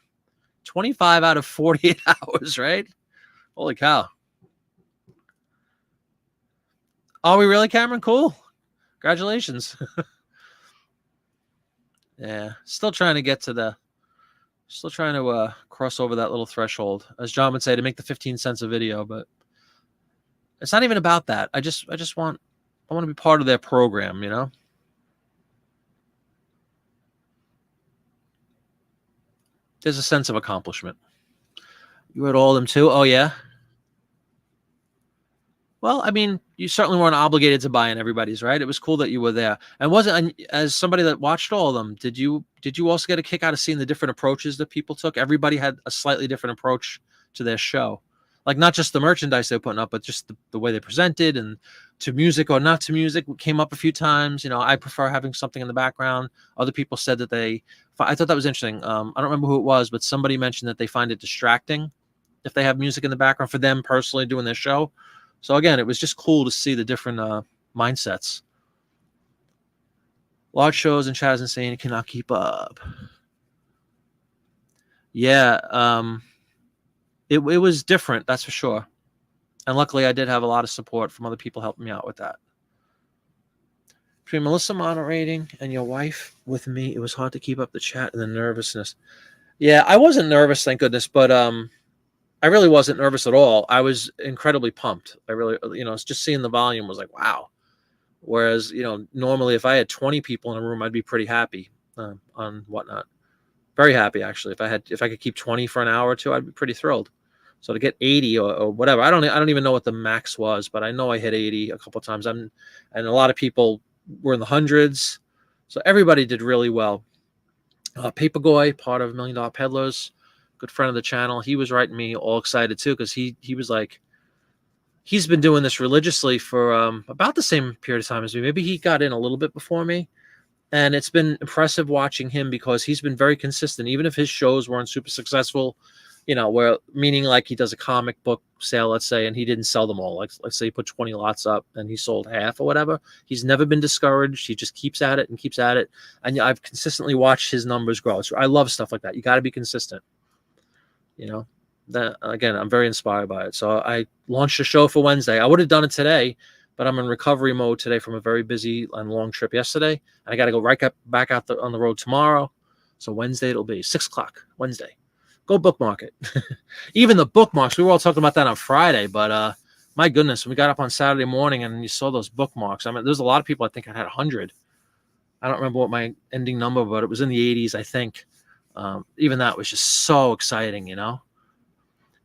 25 out of 48 hours, right? Holy cow. Are we really, Cameron? Cool. Congratulations. Yeah. Still trying to cross over that little threshold, as John would say, to make the 15 cents a video, but it's not even about that. I want to be part of their program, There's a sense of accomplishment. You read all of them too? Oh, yeah? Well, I mean, you certainly weren't obligated to buy in everybody's, right? It was cool that you were there. And as somebody that watched all of them, did you also get a kick out of seeing the different approaches that people took? Everybody had a slightly different approach to their show. Not just the merchandise they were putting up, but just the way they presented, and to music or not to music came up a few times. I prefer having something in the background. Other people said that I thought that was interesting. I don't remember who it was, but somebody mentioned that they find it distracting if they have music in the background for them personally doing their show. So again, it was just cool to see the different mindsets. Large shows and chat is insane. You cannot keep up. Yeah. It was different, that's for sure. And luckily, I did have a lot of support from other people helping me out with that. Between Melissa moderating and your wife with me, it was hard to keep up the chat and the nervousness. Yeah, I wasn't nervous, thank goodness, but I really wasn't nervous at all. I was incredibly pumped. I really, just seeing the volume was like, wow. Whereas, normally if I had 20 people in a room, I'd be pretty happy on Whatnot. Very happy actually. If I could keep 20 for an hour or two, I'd be pretty thrilled. So to get 80 or whatever, I don't even know what the max was, but I know I hit 80 a couple of times. And a lot of people were in the hundreds, so everybody did really well. Papergoy, part of $1 Million Peddlers, good friend of the channel, he was writing me all excited too because he was like, he's been doing this religiously for about the same period of time as me. Maybe he got in a little bit before me. And it's been impressive watching him because he's been very consistent, even if his shows weren't super successful, where meaning like he does a comic book sale, let's say, and he didn't sell them all. Like, let's say he put 20 lots up and he sold half or whatever. He's never been discouraged. He just keeps at it and keeps at it. And I've consistently watched his numbers grow. So I love stuff like that. You got to be consistent. That again, I'm very inspired by it. So I launched a show for Wednesday. I would have done it today, but I'm in recovery mode today from a very busy and long trip yesterday. I got to go back out on the road tomorrow. So Wednesday it'll be 6 o'clock Wednesday. Go bookmark it. Even the bookmarks, we were all talking about that on Friday, but my goodness, when we got up on Saturday morning and you saw those bookmarks, I mean, there's a lot of people, I think I had 100. I don't remember what my ending number, but it was in the 80s, I think. Even that was just so exciting,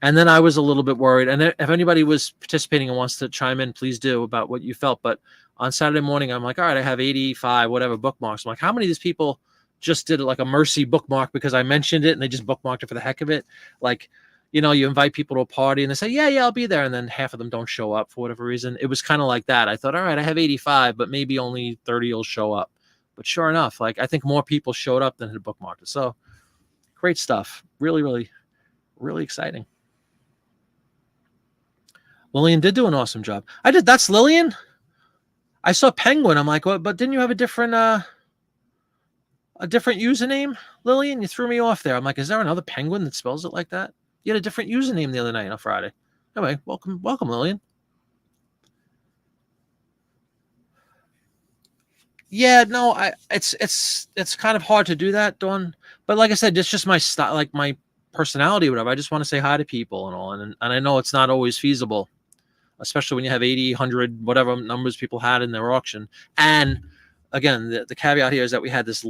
And then I was a little bit worried. And if anybody was participating and wants to chime in, please do about what you felt. But on Saturday morning, I'm like, all right, I have 85, whatever bookmarks. I'm like, how many of these people just did like a mercy bookmark because I mentioned it and they just bookmarked it for the heck of it? Like, you invite people to a party and they say, yeah, I'll be there. And then half of them don't show up for whatever reason. It was kind of like that. I thought, all right, I have 85, but maybe only 30 will show up. But sure enough, like I think more people showed up than had bookmarked it. So great stuff. Really, really, really exciting. Lillian did do an awesome job. That's Lillian? I saw Penguin. I'm like, well, but didn't you have a different username, Lillian? You threw me off there. I'm like, is there another Penguin that spells it like that? You had a different username the other night on Friday. Anyway, welcome, Lillian. Yeah, no, it's kind of hard to do that, Dawn. But like I said, it's just my style, like my personality, or whatever. I just want to say hi to people and all, and I know it's not always feasible, especially when you have 80, 100, whatever numbers people had in their auction. And again, the caveat here is that we had this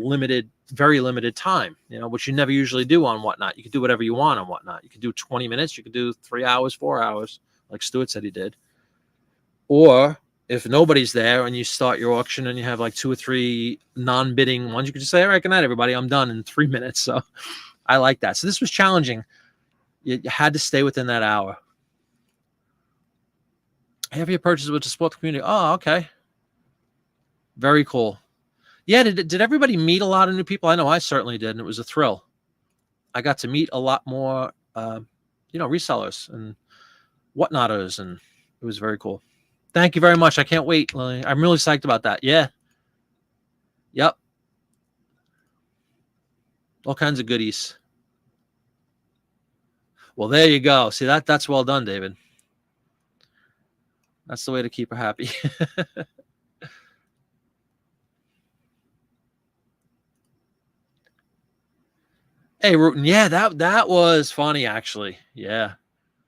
very limited time, which you never usually do on Whatnot. You could do whatever you want on Whatnot. You could do 20 minutes. You could do 3 hours, 4 hours, like Stuart said he did. Or if nobody's there and you start your auction and you have like 2 or 3 non-bidding ones, you could just say, all right, good night, everybody. I'm done in 3 minutes. So I like that. So this was challenging. You had to stay within that hour. Have you purchased with the support community? Oh, okay. Very cool. Yeah, did everybody meet a lot of new people? I know I certainly did, and it was a thrill. I got to meet a lot more, resellers and whatnotters, and it was very cool. Thank you very much. I can't wait, Lily. I'm really psyched about that. Yeah. Yep. All kinds of goodies. Well, there you go. See, that's well done, David. That's the way to keep her happy. Hey, Rutan. Yeah, that was funny, actually. Yeah.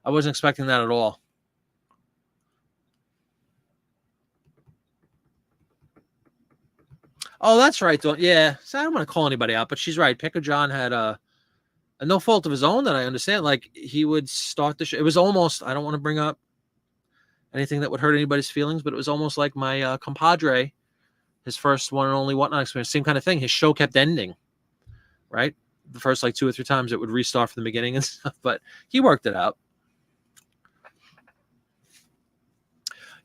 I wasn't expecting that at all. Oh, that's right. Yeah. So I don't want to call anybody out, but she's right. Picker John had a no fault of his own that I understand. Like he would start the show. It was almost, I don't want to bring up anything that would hurt anybody's feelings, but it was almost like my compadre, his first one and only Whatnot experience, same kind of thing. His show kept ending, right? The first like 2 or 3 times it would restart from the beginning and stuff, but he worked it out.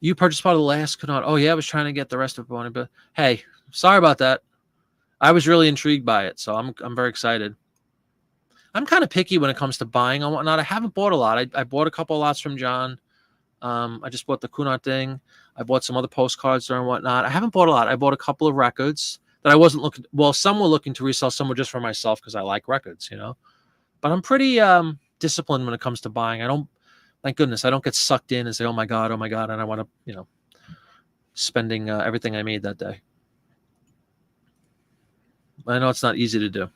You purchased part of the last Canard. Oh yeah, I was trying to get the rest of it, but hey, sorry about that. I was really intrigued by it, so I'm very excited. I'm kind of picky when it comes to buying and Whatnot. I haven't bought a lot. I bought a couple of lots from John. I just bought the Kunart thing. I bought some other postcards and Whatnot. I haven't bought a lot. I bought a couple of records that I wasn't looking. Well, some were looking to resell. Some were just for myself because I like records, But I'm pretty disciplined when it comes to buying. I don't. Thank goodness I don't get sucked in and say, oh my god, and I want to, spending everything I made that day. I know it's not easy to do.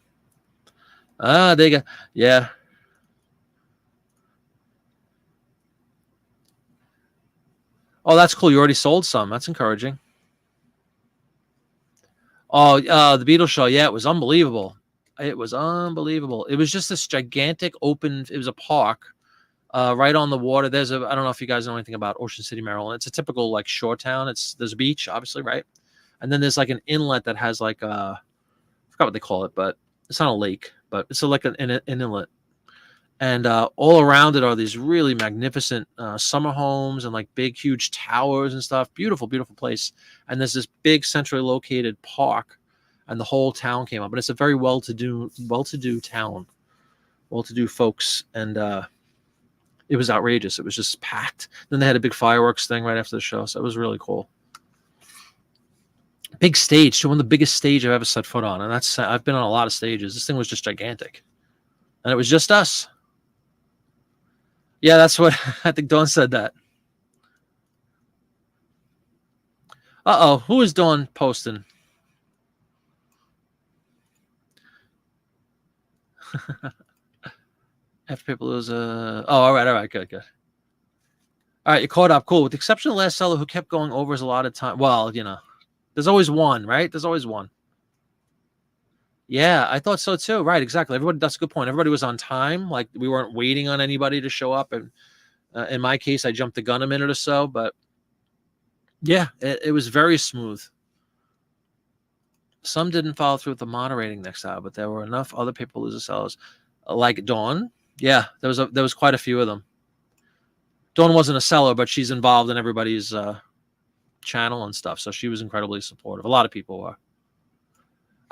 There you go. Yeah. Oh, that's cool. You already sold some. That's encouraging. Oh, the Beatles show. Yeah, it was unbelievable. It was unbelievable. It was just this gigantic open. It was a park right on the water. I don't know if you guys know anything about Ocean City, Maryland. It's a typical like shore town. There's a beach, obviously, right? And then there's like an inlet that has like I forgot what they call it, but it's not a lake, but it's like an inlet. And all around it are these really magnificent summer homes and like big, huge towers and stuff. Beautiful, beautiful place. And there's this big centrally located park, and the whole town came up. And it's a very well-to-do town, well-to-do folks. And it was outrageous. It was just packed. Then they had a big fireworks thing right after the show, so it was really cool. Big stage, so one of the biggest stage I've ever set foot on. And I've been on a lot of stages. This thing was just gigantic. And it was just us. Yeah, that's what I think Dawn said that. Uh-oh, who is Dawn posting? After Paperpalooza. Oh, all right, good. All right, you caught up. Cool. With the exception of the last seller who kept going over us a lot of time. Well, there's always one, right? There's always one. Yeah, I thought so too. Right, exactly. That's a good point. Everybody was on time. Like we weren't waiting on anybody to show up. And in my case, I jumped the gun a minute or so. But yeah, it was very smooth. Some didn't follow through with the moderating next hour, but there were enough other Paperpalooza sellers like Dawn. Yeah, there was quite a few of them. Dawn wasn't a seller, but she's involved in everybody's channel and stuff, so she was incredibly supportive. A lot of people were.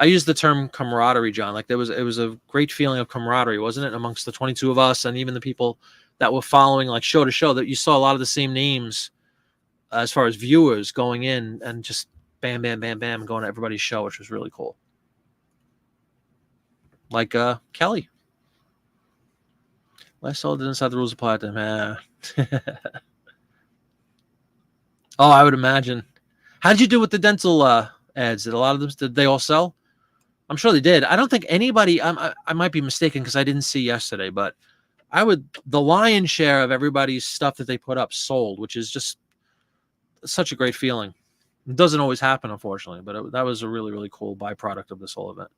I use the term camaraderie, John. Like it was a great feeling of camaraderie, wasn't it, amongst the 22 of us, and even the people that were following like show to show, that you saw a lot of the same names as far as viewers going in and just bam, bam, bam, bam, going to everybody's show, which was really cool. Like Kelly. Last soul didn't decide the rules apply to him. Oh, I would imagine. How did you do with the dental ads? Did they all sell? I'm sure they did. I don't think anybody, I might be mistaken because I didn't see yesterday, but the lion's share of everybody's stuff that they put up sold, which is just such a great feeling. It doesn't always happen, unfortunately, but that was a really, really cool byproduct of this whole event.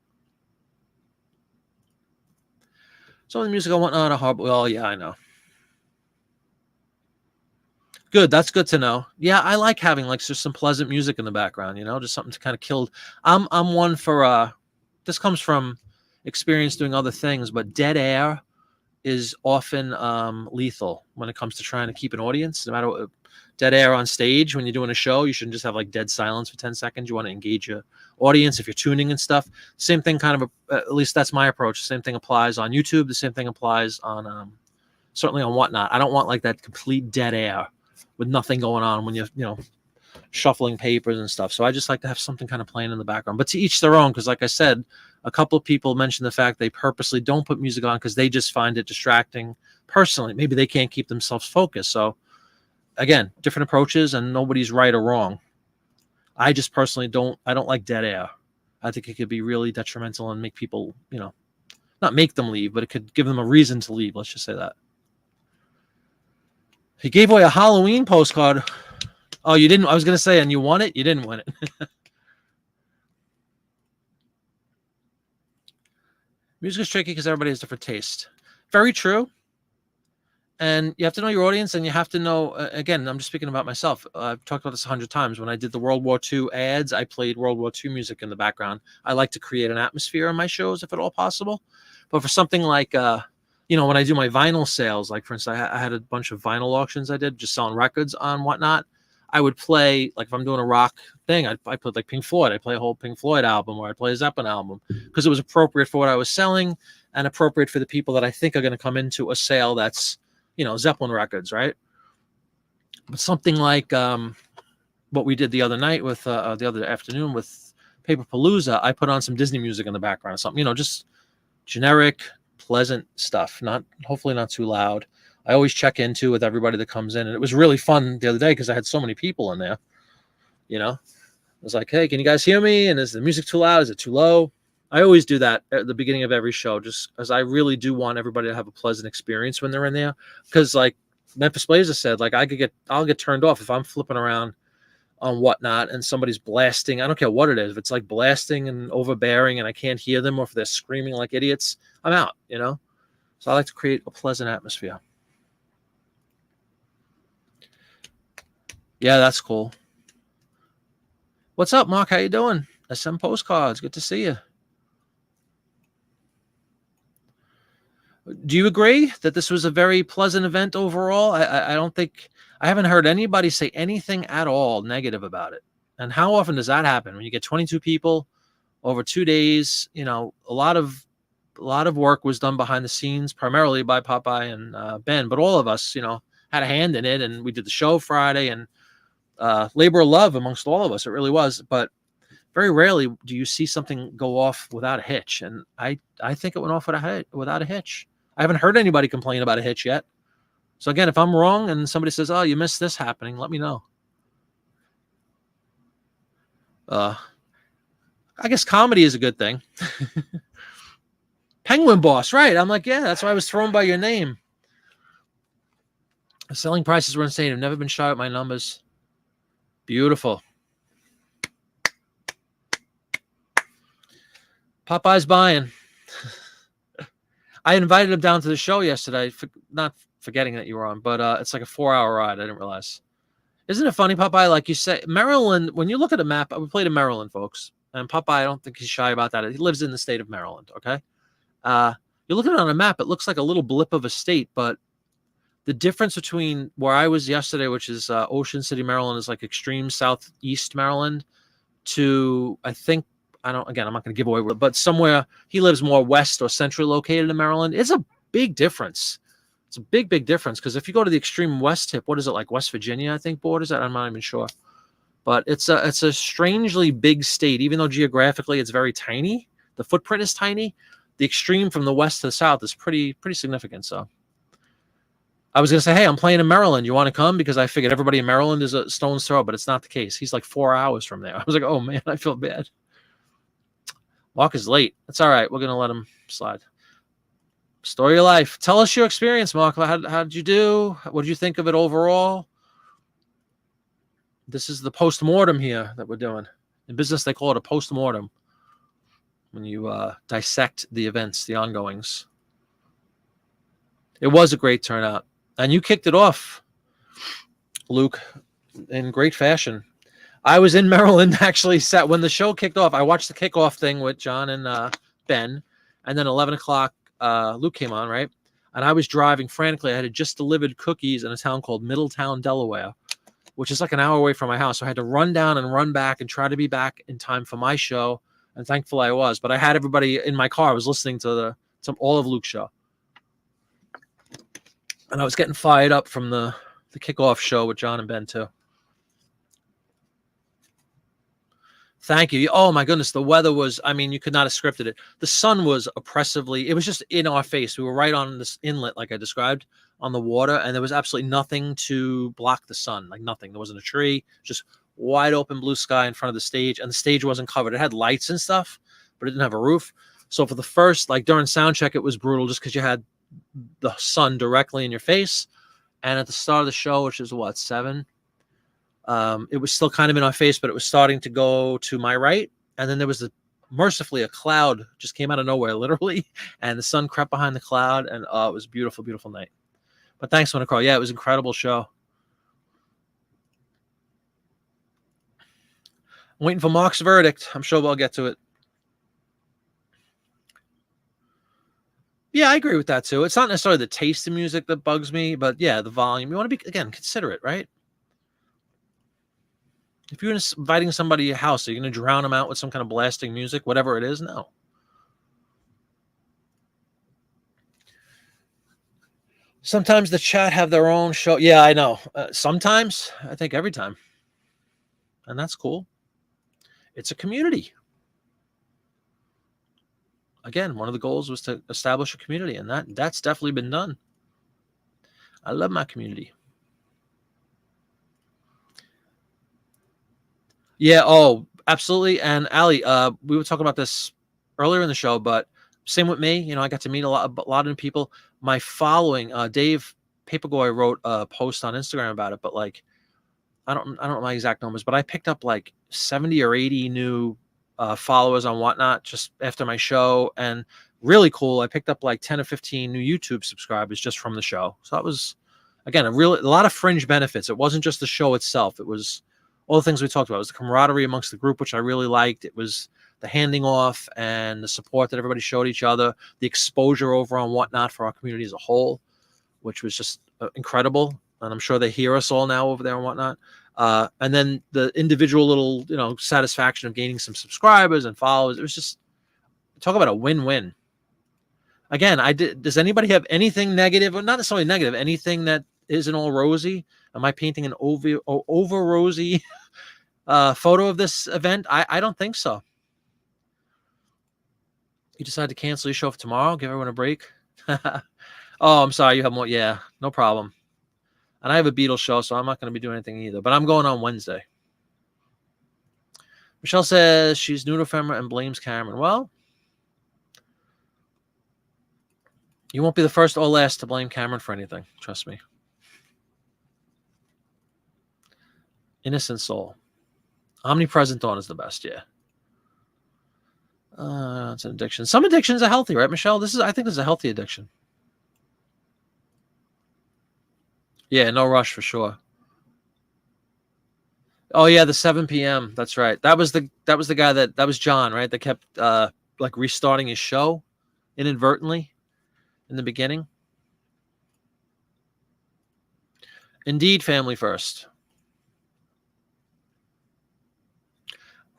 So the music I want on a hard, well, yeah, I know. Good. That's good to know. Yeah, I like having like just some pleasant music in the background, just something to kind of kill. I'm one for this comes from experience doing other things, but dead air is often lethal when it comes to trying to keep an audience. No matter what, dead air on stage when you're doing a show, you shouldn't just have like dead silence for 10 seconds. You want to engage your audience if you're tuning and stuff. Same thing, kind of at least that's my approach. The same thing applies on YouTube. The same thing applies on certainly on Whatnot. I don't want like that complete dead air with nothing going on when you're shuffling papers and stuff. So I just like to have something kind of playing in the background, but to each their own. Because like I said, a couple of people mentioned the fact they purposely don't put music on because they just find it distracting personally. Maybe they can't keep themselves focused. So again, different approaches, and nobody's right or wrong. I just personally don't like dead air. I think it could be really detrimental and make people, not make them leave, but it could give them a reason to leave. Let's just say that. He gave away a Halloween postcard. Oh, you didn't? I was going to say, and you won it? You didn't win it. Music is tricky because everybody has different taste. Very true. And you have to know your audience, and you have to know, again, I'm just speaking about myself. I've talked about this 100 times. When I did the World War II ads, I played World War II music in the background. I like to create an atmosphere in my shows, if at all possible. But for something like, when I do my vinyl sales, like for instance, I had a bunch of vinyl auctions I did, just selling records on Whatnot. I would play, like if I'm doing a rock thing, I put like Pink Floyd. I play a whole Pink Floyd album, or I play a Zeppelin album, because it was appropriate for what I was selling and appropriate for the people that I think are going to come into a sale that's, Zeppelin records, right? But something like what we did the other night with the other afternoon with Paperpalooza, I put on some Disney music in the background or something, just generic, pleasant stuff, hopefully not too loud. I always check into with everybody that comes in, and it was really fun the other day because I had so many people in there. I was like, hey, can you guys hear me? And is the music too loud? Is it too low? I always do that at the beginning of every show, just as I really do want everybody to have a pleasant experience when they're in there. Because like Memphis Blazer said, like I'll get turned off if I'm flipping around on whatnot, and somebody's blasting. I don't care what it is. If it's like blasting and overbearing and I can't hear them, or if they're screaming like idiots, I'm out, So I like to create a pleasant atmosphere. Yeah, that's cool. What's up, Mark? How you doing? SM Postcards. Good to see you. Do you agree that this was a very pleasant event overall? I don't think I haven't heard anybody say anything at all negative about it. And how often does that happen when you get 22 people over 2 days? A lot of work was done behind the scenes, primarily by Popeye and Ben, but all of us, had a hand in it, and we did the show Friday, and labor of love amongst all of us. It really was, but very rarely do you see something go off without a hitch, and I think it went off without a hitch. I haven't heard anybody complain about a hitch yet. So again, if I'm wrong and somebody says, "Oh, you missed this happening," let me know. I guess comedy is a good thing. Penguin Boss, right? I'm like, yeah, that's why I was thrown by your name. The selling prices were insane. I've never been shy at my numbers. Beautiful. Popeye's buying. I invited him down to the show yesterday, not forgetting that you were on, but it's like a 4-hour ride. I didn't realize. Isn't it funny, Popeye? Like you say, Maryland, when you look at a map, we played in Maryland, folks. And Popeye, I don't think he's shy about that. He lives in the state of Maryland, okay? You look at it on a map, it looks like a little blip of a state, but the difference between where I was yesterday, which is Ocean City, Maryland, is like extreme southeast Maryland, to, I think, I'm not going to give away, but somewhere he lives more west or centrally located in Maryland. It's a big difference. It's a big, big difference, because if you go to the extreme west tip, what is it, like West Virginia, I think, borders that? I'm not even sure. But it's a strangely big state, even though geographically it's very tiny. The footprint is tiny. The extreme from the west to the south is pretty significant. So I was going to say, hey, I'm playing in Maryland. You want to come? Because I figured everybody in Maryland is a stone's throw, but it's not the case. He's like 4 hours from there. I was like, oh, man, I feel bad. Mark is late. It's all right. We're going to let him slide. Story of your life. Tell us your experience, Mark. How did you do? What did you think of it overall? This is the post-mortem here that we're doing. In business, they call it a post-mortem. When you dissect the events, the ongoings. It was a great turnout. And you kicked it off, Luke, in great fashion. I was in Maryland, actually, when the show kicked off. I watched the kickoff thing with John and Ben. And then 11 o'clock, Luke came on, right? And I was driving frantically. I had just delivered cookies in a town called Middletown, Delaware, which is like an hour away from my house. So I had to run down and run back and try to be back in time for my show. And thankfully I was. But I had everybody in my car. I was listening to all of Luke's show. And I was getting fired up from the kickoff show with John and Ben, too. Thank you. Oh, my goodness. The weather was, you could not have scripted it. The sun was oppressively, it was just in our face. We were right on this inlet, like I described, on the water, and there was absolutely nothing to block the sun, like nothing. There wasn't a tree, just wide open blue sky in front of the stage, and the stage wasn't covered. It had lights and stuff, but it didn't have a roof. So for the first, like during sound check, it was brutal just because you had the sun directly in your face. And at the start of the show, which is 7, it was still kind of in our face, but it was starting to go to my right. And then there was mercifully a cloud just came out of nowhere, literally. And the sun crept behind the cloud. And it was a beautiful, beautiful night. But thanks, Winnicrow. Yeah, it was an incredible show. I'm waiting for Mark's verdict. I'm sure we'll get to it. Yeah, I agree with that, too. It's not necessarily the taste of music that bugs me, but yeah, the volume. You want to be, again, considerate, right? If you're inviting somebody to your house, are you going to drown them out with some kind of blasting music, whatever it is? No. Sometimes the chat have their own show. Yeah, I know. Sometimes, I think every time. And that's cool. It's a community. Again, one of the goals was to establish a community, and that's definitely been done. I love my community. Yeah, oh, absolutely. And Ali, we were talking about this earlier in the show, but same with me. I got to meet a lot of new people. My following, Dave Papergoy wrote a post on Instagram about it, but like I don't know my exact numbers, but I picked up like 70 or 80 new followers on Whatnot just after my show, and really cool. I picked up like 10 or 15 new YouTube subscribers just from the show. So that was, again, a lot of fringe benefits. It wasn't just the show itself. It was all the things we talked about. It was the camaraderie amongst the group, which I really liked. It was the handing off and the support that everybody showed each other, the exposure over on Whatnot for our community as a whole, which was just incredible. And I'm sure they hear us all now over there and Whatnot. And then the individual little, satisfaction of gaining some subscribers and followers. It was just, talk about a win-win. Again, does anybody have anything negative, or not necessarily negative, anything that isn't all rosy? Am I painting an over rosy photo of this event? I don't think so. You decide to cancel your show for tomorrow? Give everyone a break? Oh, I'm sorry. You have more. Yeah, no problem. And I have a Beatles show, so I'm not going to be doing anything either. But I'm going on Wednesday. Michelle says she's new to ephemera and blames Cameron. Well, you won't be the first or last to blame Cameron for anything. Trust me. Innocent soul. Omnipresent Dawn is the best, yeah. It's an addiction. Some addictions are healthy, right, Michelle? I think this is a healthy addiction. Yeah, no rush for sure. Oh yeah, the 7 p.m. That's right. That was the guy that was John, right? That kept like restarting his show inadvertently in the beginning. Indeed, family first.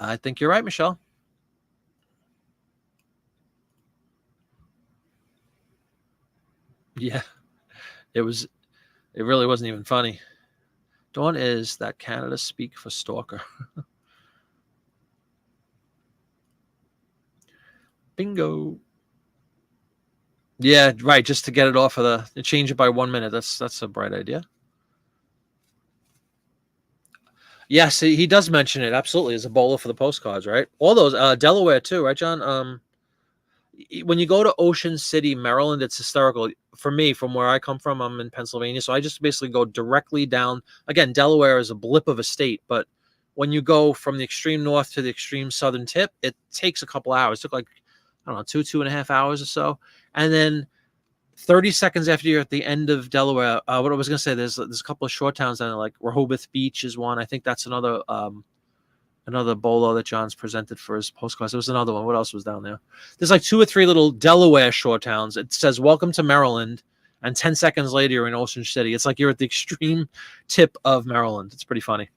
I think you're right, Michelle. Yeah, it really wasn't even funny. Dawn is that Canada speak for stalker. Bingo. Yeah, right. Just to get it off of change it by 1 minute. That's a bright idea. Yes, he does mention it. Absolutely, as a bowler for the postcards, right? All those Delaware too, right, John? When you go to Ocean City, Maryland, it's hysterical. For me, from where I come from, I'm in Pennsylvania, so I just basically go directly down. Again, Delaware is a blip of a state, but when you go from the extreme north to the extreme southern tip, it takes a couple hours. It took like, I don't know, 2.5 hours or so. And then 30 seconds after you're at the end of Delaware, what I was going to say, there's a couple of short towns down there, like Rehoboth Beach is one. I think that's another bolo that John's presented for his postcards. There was another one. What else was down there? There's like 2 or 3 little Delaware shore towns. It says, welcome to Maryland. And 10 seconds later, you're in Ocean City. It's like you're at the extreme tip of Maryland. It's pretty funny.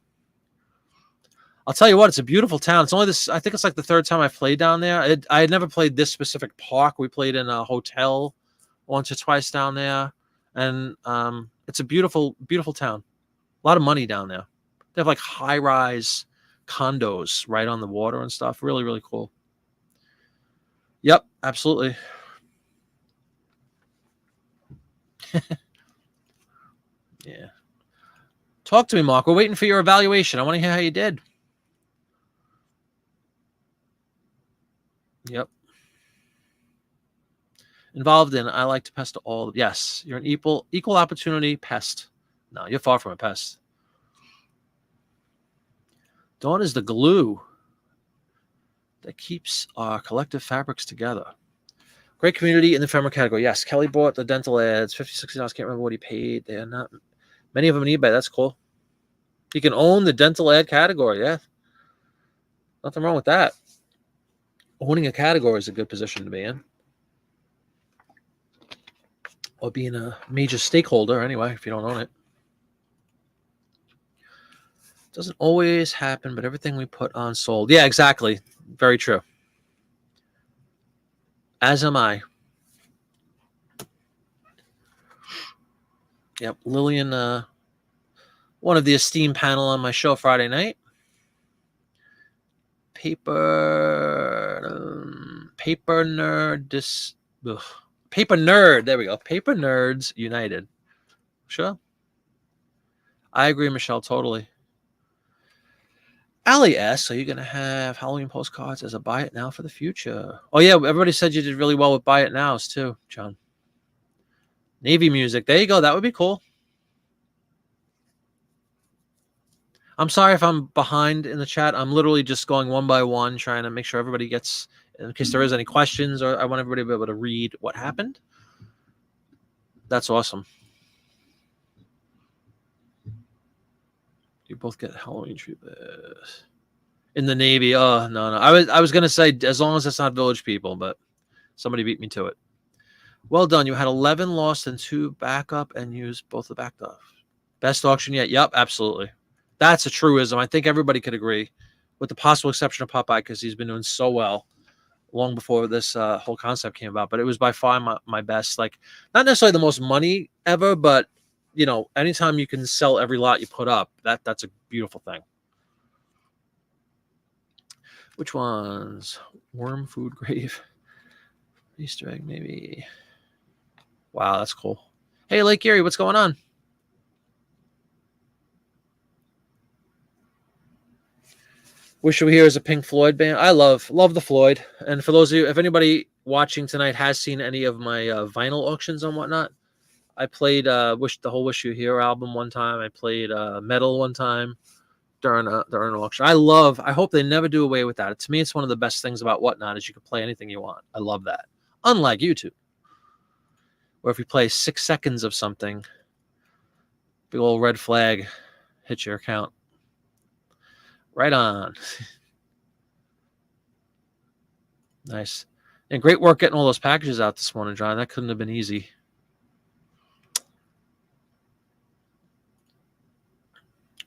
I'll tell you what, it's a beautiful town. It's only I think it's like the 3rd time I've played down there. I had never played this specific park. We played in a hotel once or twice down there. And it's a beautiful, beautiful town. A lot of money down there. They have like high-rise condos right on the water and stuff. Really, really cool. Yep, absolutely. Yeah. Talk to me, Mark. We're waiting for your evaluation. I want to hear how you did. Yep. Involved in, I like to pest all. Yes, you're an equal opportunity pest. No, you're far from a pest. Dawn is the glue that keeps our collective fabrics together. Great community in the ephemera category. Yes, Kelly bought the dental ads, $50, $60. Can't remember what he paid. They're not many of them on eBay. That's cool. He can own the dental ad category. Yeah, nothing wrong with that. Owning a category is a good position to be in, or being a major stakeholder. Anyway, if you don't own it. Doesn't always happen, but everything we put on sold. Yeah, exactly. Very true. As am I. Yep, Lillian, one of the esteemed panel on my show Friday night. Paper nerd. There we go. Paper Nerds United. Sure. I agree, Michelle, totally. Ali S, are you going to have Halloween postcards as a buy it now for the future? Oh, yeah. Everybody said you did really well with buy it nows, too, John. Navy music. There you go. That would be cool. I'm sorry if I'm behind in the chat. I'm literally just going one by one, trying to make sure everybody gets, in case there is any questions, or I want everybody to be able to read what happened. That's awesome. You both get Halloween treatment in the Navy. Oh no. I was gonna say as long as it's not village people, but somebody beat me to it. Well done. You had 11 lost and 2 backup and used both the backup. Best auction yet. Yep, absolutely. That's a truism. I think everybody could agree, with the possible exception of Popeye, because he's been doing so well long before this whole concept came about. But it was by far my best. Like, not necessarily the most money ever, but you know, anytime you can sell every lot you put up, that's a beautiful thing. Which ones? Worm food grave. Easter egg, maybe. Wow, that's cool. Hey, Lake Erie, what's going on? Wish You Were Here is a Pink Floyd band. I love the Floyd. And for those of you, if anybody watching tonight has seen any of my vinyl auctions and whatnot, I played the whole Wish You Were Here album one time. I played Metal one time during an auction. I hope they never do away with that. To me, it's one of the best things about Whatnot is you can play anything you want. I love that. Unlike YouTube, where if you play 6 seconds of something, big old red flag hits your account. Right on. Nice. And great work getting all those packages out this morning, John. That couldn't have been easy.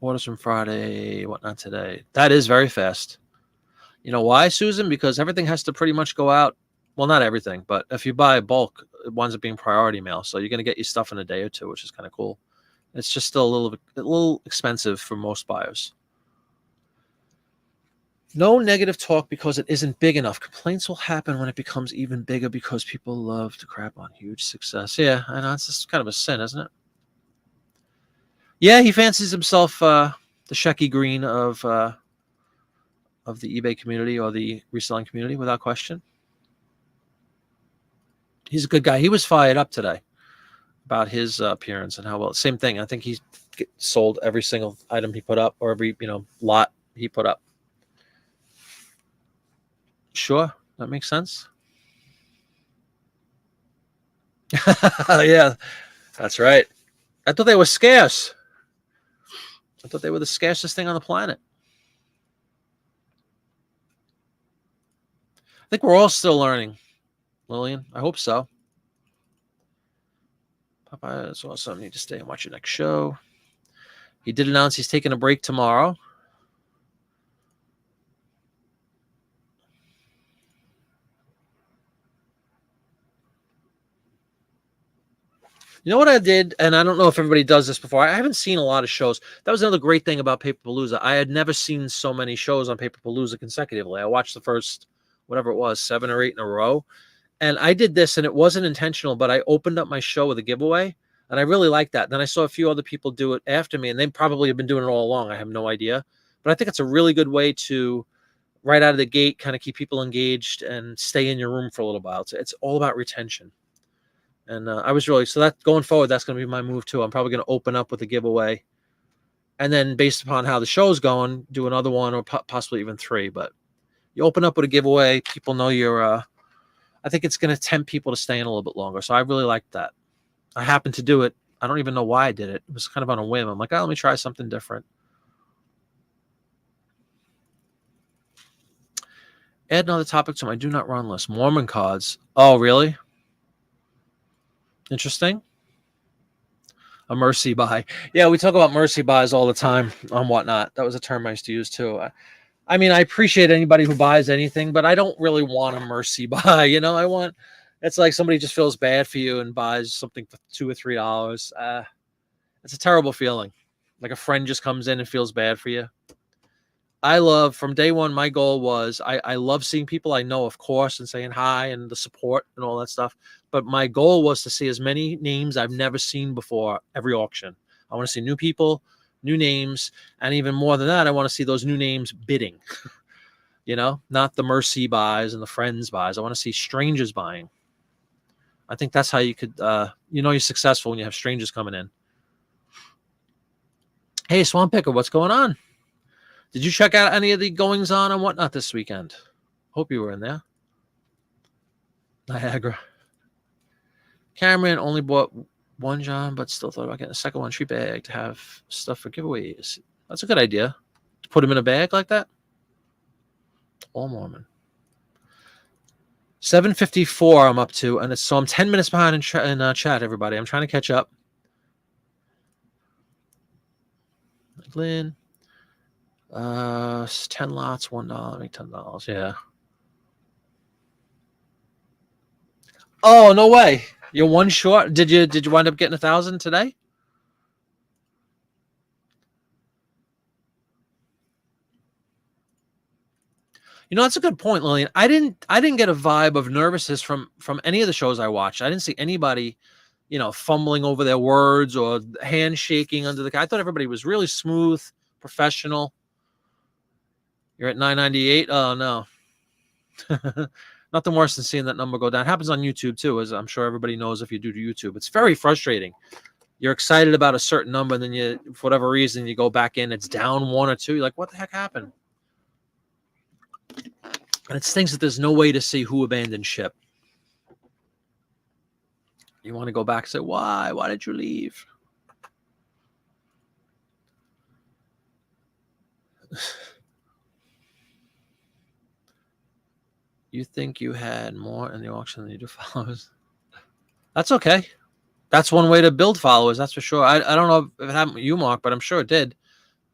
Orders from Friday, Whatnot today. That is very fast. You know why, Susan? Because everything has to pretty much go out. Well, not everything, but if you buy bulk, it winds up being priority mail. So you're going to get your stuff in a day or two, which is kind of cool. It's just still a little expensive for most buyers. No negative talk because it isn't big enough. Complaints will happen when it becomes even bigger because people love to crap on huge success. Yeah, I know, it's just kind of a sin, isn't it? Yeah, he fancies himself the Shecky Green of the eBay community or the reselling community, without question. He's a good guy. He was fired up today about his appearance and how well. Same thing. I think he sold every single item he put up, or every lot he put up. Sure, that makes sense. Yeah, that's right. I thought they were scarce. I thought they were the scarcest thing on the planet. I think we're all still learning, Lillian. I hope so. Popeye is awesome. Need to stay and watch your next show. He did announce he's taking a break tomorrow. You know what I did, and I don't know if everybody does this before. I haven't seen a lot of shows. That was another great thing about Paperpalooza. I had never seen so many shows on Paperpalooza consecutively. I watched the first, whatever it was, 7 or 8 in a row. And I did this, and it wasn't intentional, but I opened up my show with a giveaway, and I really liked that. Then I saw a few other people do it after me, and they probably have been doing it all along. I have no idea. But I think it's a really good way to, right out of the gate, kind of keep people engaged and stay in your room for a little while. It's all about retention. And I was really, so that going forward, that's going to be my move too. I'm probably going to open up with a giveaway, and then based upon how the show's going, do another one or possibly even 3. But you open up with a giveaway, people know you're, I think it's going to tempt people to stay in a little bit longer. So I really liked that. I happened to do it. I don't even know why I did it. It was kind of on a whim. I'm like, oh, let me try something different. Add another topic to my do not run list. Mormon cards. Oh, really? Interesting. A mercy buy. Yeah, we talk about mercy buys all the time on Whatnot. That was a term I used to use too. I mean, I appreciate anybody who buys anything, but I don't really want a mercy buy. It's like somebody just feels bad for you and buys something for $2 or $3. It's a terrible feeling. Like a friend just comes in and feels bad for you. I love, from day one, my goal was, I love seeing people I know, of course, and saying hi and the support and all that stuff. But my goal was to see as many names I've never seen before every auction. I want to see new people, new names, and even more than that, I want to see those new names bidding. Not the mercy buys and the friends buys. I want to see strangers buying. I think that's how you could, you're successful when you have strangers coming in. Hey, Swamp Picker, what's going on? Did you check out any of the goings on and whatnot this weekend? Hope you were in there. Niagara. Cameron only bought one John, but still thought about getting a second one. Cheap bag to have stuff for giveaways. That's a good idea. To put them in a bag like that. All Mormon. 7:54 I'm up to, and so I'm 10 minutes behind in chat, everybody. I'm trying to catch up. Lynn. 10 lots, $1, make $10. Yeah. Oh, no way. You're one short. Did you wind up getting 1,000 today? You know, that's a good point, Lillian. I didn't get a vibe of nervousness from any of the shows I watched. I didn't see anybody, fumbling over their words or handshaking under the. I thought everybody was really smooth, professional. You're at 998. Oh no. Nothing worse than seeing that number go down. It happens on YouTube too, as I'm sure everybody knows if you do YouTube. It's very frustrating. You're excited about a certain number, and then you, for whatever reason, you go back in, it's down 1 or 2. You're like, what the heck happened? And it stinks that there's no way to see who abandoned ship. You want to go back and say, why? Why did you leave? You think you had more in the auction than you do followers? That's okay. That's one way to build followers, that's for sure. I don't know if it happened with you, Mark, but I'm sure it did.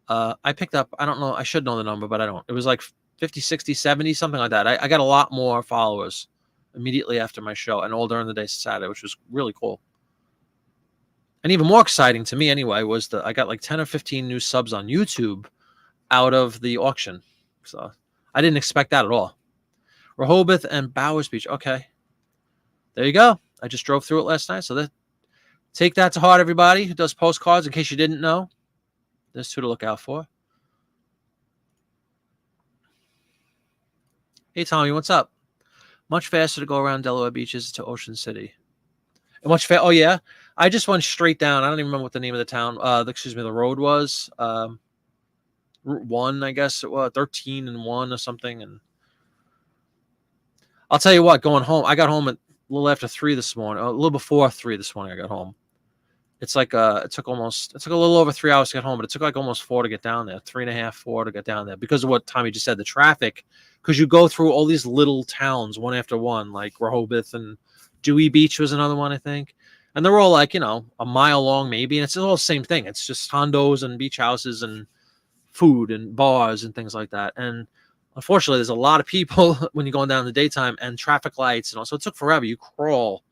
I picked up, I don't know, I should know the number, but I don't. It was like 50, 60, 70, something like that. I got a lot more followers immediately after my show and all during the day Saturday, which was really cool. And even more exciting to me anyway was that I got like 10 or 15 new subs on YouTube out of the auction. So I didn't expect that at all. Rehoboth and Bowers Beach. Okay. There you go. I just drove through it last night. So take that to heart, everybody who does postcards, in case you didn't know. There's 2 to look out for. Hey, Tommy, what's up? Much faster to go around Delaware beaches to Ocean City. And much faster. Oh, yeah. I just went straight down. I don't even remember what the name of the town, the road was. Route 1, I guess it was. 13 and 1 or something. And I'll tell you what, going home, I got home at a little after 3 this morning. A little before 3 this morning I got home. It's like it took a little over 3 hours to get home, but it took like almost 4 to get down there. 3.5, 4 to get down there because of what Tommy just said, the traffic. Because you go through all these little towns one after one, like Rehoboth and Dewey Beach was another one, I think. And they're all like, a mile long maybe. And it's all the same thing. It's just condos and beach houses and food and bars and things like that. And unfortunately, there's a lot of people when you're going down in the daytime and traffic lights and all. So it took forever. You crawl.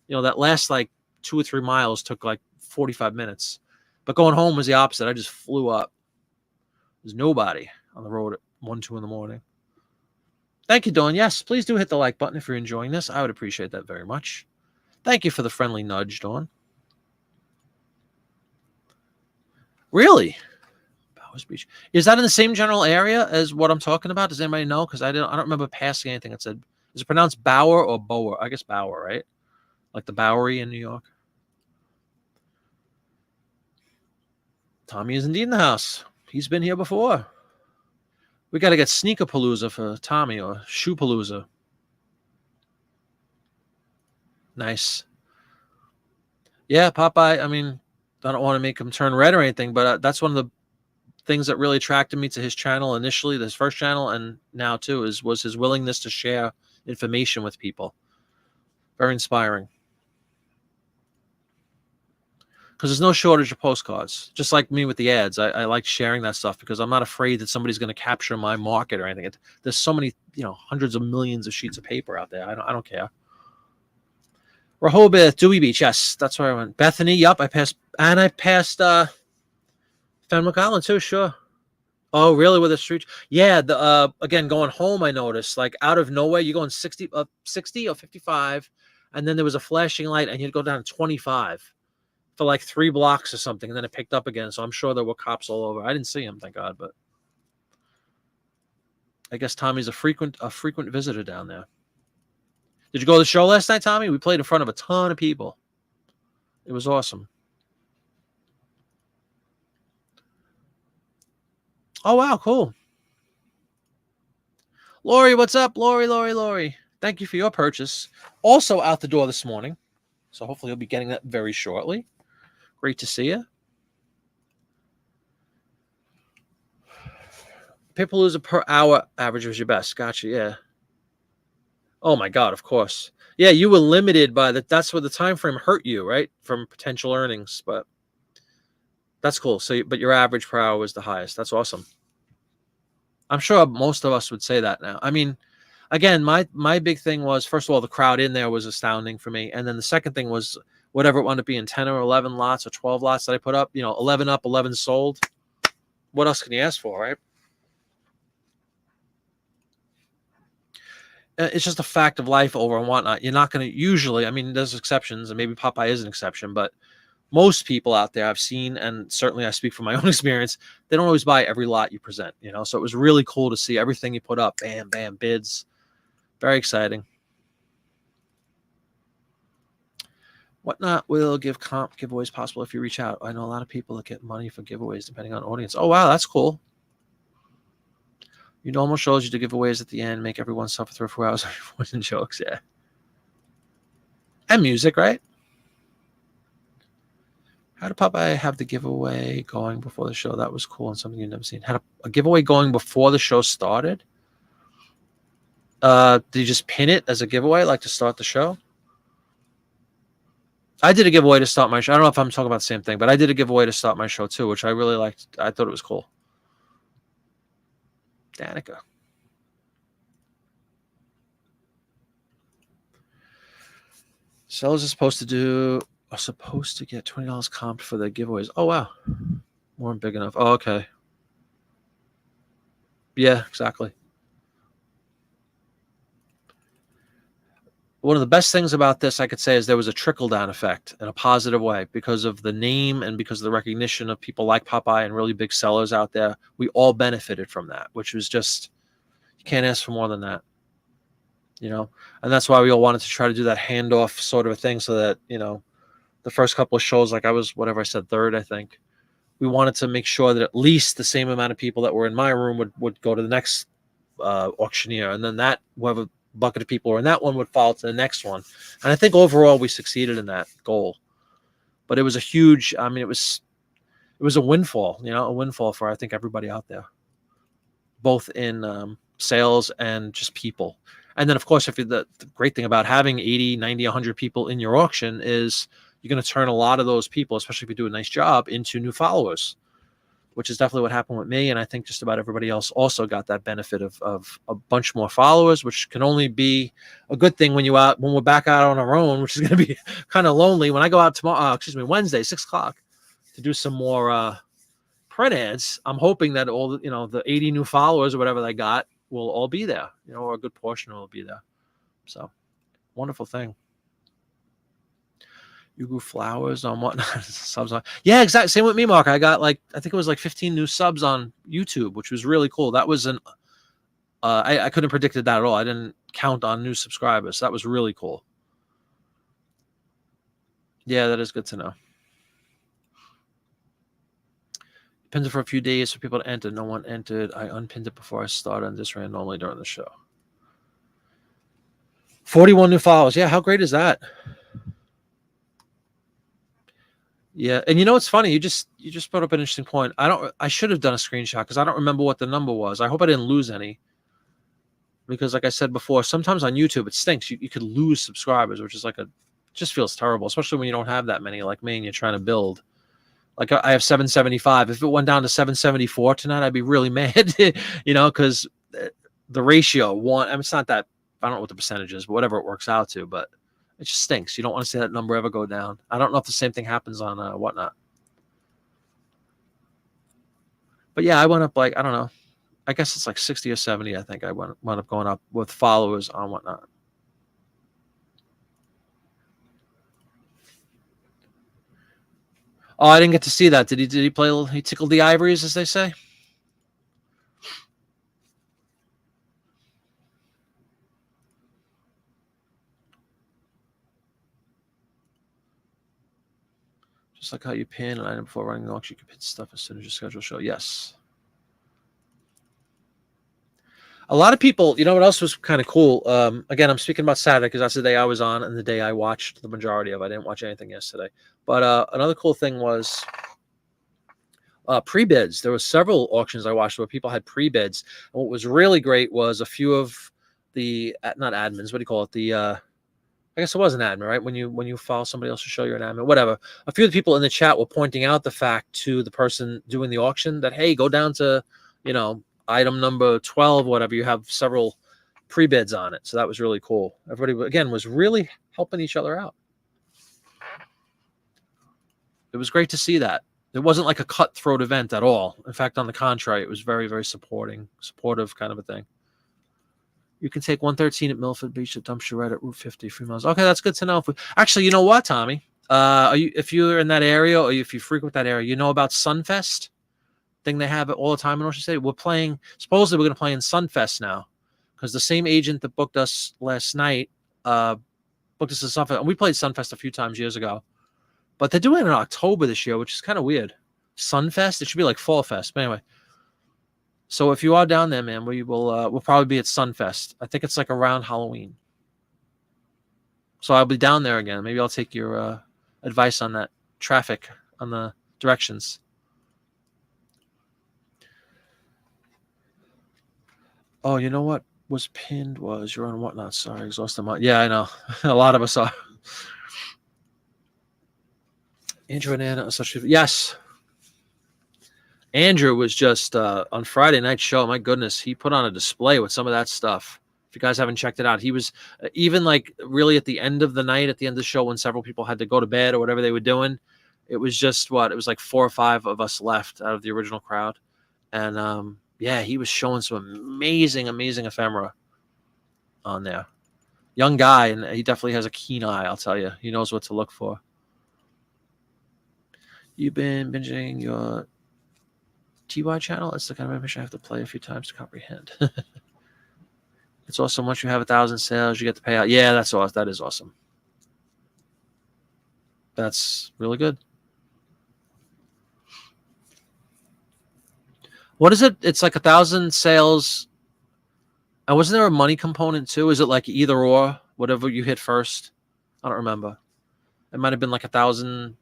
That last like 2 or 3 miles took like 45 minutes. But going home was the opposite. I just flew up. There's nobody on the road at 1, 2 in the morning. Thank you, Dawn. Yes, please do hit the like button if you're enjoying this. I would appreciate that very much. Thank you for the friendly nudge, Dawn. Really? Bowers Beach. Is that in the same general area as what I'm talking about? Does anybody know? Because I don't remember passing anything that said, is it pronounced Bower or Bower? I guess Bower, right? Like the Bowery in New York. Tommy is indeed in the house. He's been here before. We got to get Sneakerpalooza for Tommy or Shoepalooza. Nice. Yeah, Popeye, I mean, I don't want to make him turn red or anything, but that's one of the things that really attracted me to his channel initially, this first channel, and now too, was his willingness to share information with people. Very inspiring. Because there's no shortage of postcards. Just like me with the ads, I like sharing that stuff because I'm not afraid that somebody's going to capture my market or anything. There's so many, hundreds of millions of sheets of paper out there. I don't care. Rehoboth, Dewey Beach, yes, that's where I went. Bethany, yup, I passed Fenwick Island too, sure. Oh, really? With the street? Yeah, again, going home, I noticed, like, out of nowhere, you're going 60 or 55, and then there was a flashing light, and you'd go down to 25 for like 3 blocks or something, and then it picked up again, so I'm sure there were cops all over. I didn't see him, thank God, but I guess Tommy's a frequent visitor down there. Did you go to the show last night, Tommy? We played in front of a ton of people. It was awesome. Oh, wow, cool. Lori, what's up? Lori. Thank you for your purchase. Also out the door this morning. So hopefully you'll be getting that very shortly. Great to see you. Paperpalooza per hour average was your best. Gotcha, yeah. Oh my God, of course. Yeah, you were limited by that. That's what the time frame hurt you, right? From potential earnings, but that's cool. So, but your average per hour was the highest. That's awesome. I'm sure most of us would say that now. I mean, again, my big thing was, first of all, the crowd in there was astounding for me, and then the second thing was whatever it wound up being, 10 or 11 lots or 12 lots that I put up. 11 up, 11 sold. What else can you ask for, right? It's just a fact of life over and whatnot. You're not going to usually. I mean, there's exceptions, and maybe Popeye is an exception, but most people out there I've seen, and certainly I speak from my own experience, they don't always buy every lot you present. So it was really cool to see everything you put up. Bam, bam, bids. Very exciting. Whatnot will give comp giveaways possible if you reach out. I know a lot of people that get money for giveaways depending on audience. Oh, wow, that's cool. Your normal shows you do giveaways at the end, make everyone suffer 3 or 4 hours of voice and jokes. Yeah. And music, right? How did Popeye have the giveaway going before the show? That was cool and something you've never seen. Had a giveaway going before the show started? Did you just pin it as a giveaway, like to start the show? I did a giveaway to start my show. I don't know if I'm talking about the same thing, but I did a giveaway to start my show too, which I really liked. I thought it was cool. Danica. Sellers are supposed to get $20 comped for the giveaways. Oh, wow. Weren't big enough. Oh, okay. Yeah, exactly. One of the best things about this, I could say, is there was a trickle-down effect in a positive way because of the name and because of the recognition of people like Popeye and really big sellers out there. We all benefited from that, which was just, you can't ask for more than that, And that's why we all wanted to try to do that handoff sort of a thing so that, the first couple of shows, like I was, whatever I said, third, I think. We wanted to make sure that at least the same amount of people that were in my room would go to the next auctioneer, and then that whoever bucket of people were in that one would follow to the next one. And I think overall we succeeded in that goal. But it was a huge, I mean, it was a windfall, a windfall for I think everybody out there, both in sales and just people. And then of course, if the great thing about having 80, 90, 100 people in your auction is you're going to turn a lot of those people, especially if you do a nice job, into new followers, which is definitely what happened with me. And I think just about everybody else also got that benefit of a bunch more followers, which can only be a good thing when we're back out on our own, which is going to be kind of lonely. When I go out tomorrow, Wednesday, 6:00 to do some more print ads, I'm hoping that all the 80 new followers or whatever they got will all be there, or a good portion will be there. So wonderful thing. You grew flowers on whatnot. Subs on. Yeah, exactly. Same with me, Mark. I got I think it was 15 new subs on YouTube, which was really cool. That was I couldn't have predicted that at all. I didn't count on new subscribers. So that was really cool. Yeah, that is good to know. Pinned it for a few days for people to enter. No one entered. I unpinned it before I started and just ran normally during the show. 41 new followers. Yeah, how great is that? Yeah, and it's funny. You just brought up an interesting point. I should have done a screenshot because I don't remember what the number was. I hope I didn't lose any. Because like I said before, sometimes on YouTube it stinks. You could lose subscribers, which is just feels terrible, especially when you don't have that many like me and you're trying to build. Like I have 775. If it went down to 774 tonight, I'd be really mad, because the ratio one. I mean, it's not that, I don't know what the percentage is, but whatever it works out to, but it just stinks. You don't want to see that number ever go down. I don't know if the same thing happens on whatnot. But yeah, I went up I don't know. I guess it's 60 or 70. I think I wound up going up with followers on whatnot. Oh, I didn't get to see that. Did he play? He tickled the ivories, as they say. Just like how you pin an item before running the auction, you can pin stuff as soon as your schedule show. Yes. A lot of people, you know what else was kind of cool? Again, I'm speaking about Saturday because that's the day I was on and the day I watched the majority of. I didn't watch anything yesterday. But another cool thing was pre-bids. There were several auctions I watched where people had pre-bids. And what was really great was a few of the, not admins, what do you call it? I guess it was an admin, right? When you follow somebody else to show you're an admin, whatever. A few of the people in the chat were pointing out the fact to the person doing the auction that, hey, go down to, item number 12, whatever. You have several pre-bids on it. So that was really cool. Everybody, again, was really helping each other out. It was great to see that. It wasn't like a cutthroat event at all. In fact, on the contrary, it was very, very supportive kind of a thing. You can take 113 at Milford Beach, at dumpster right at Route 50, 3 miles. Okay, that's good to know. Actually, you know what, Tommy? If you're in that area or if you frequent that area, you know about Sunfest thing they have all the time in Ocean City. Supposedly we're going to play in Sunfest now because the same agent that booked us last night booked us in Sunfest. And we played Sunfest a few times years ago. But they're doing it in October this year, which is kind of weird. Sunfest? It should be like Fall Fest. But anyway. So if you are down there, man, we'll probably be at Sunfest. I think it's like around Halloween. So I'll be down there again. Maybe I'll take your advice on that traffic, on the directions. Oh, you know what was pinned was you're on whatnot. Sorry, exhausted mind. Yeah, I know. A lot of us are. Andrew and Anna, yes. Andrew was just on Friday night show. My goodness, he put on a display with some of that stuff. If you guys haven't checked it out, he was even like really at the end of the night, at the end of the show, when several people had to go to bed or whatever they were doing. It was just it was like 4 or 5 of us left out of the original crowd, and yeah, he was showing some amazing ephemera on there. Young guy, and he definitely has a keen eye. I'll tell you, he knows what to look for. You've been binging your TY channel? It's the kind of information I have to play a few times to comprehend. It's awesome. Once you have 1,000 sales, you get to pay out. Yeah, that's awesome. That is awesome. That's really good. What is it? It's like 1,000 sales. And wasn't there a money component too? Is it like either or, whatever you hit first? I don't remember. It might have been like 1,000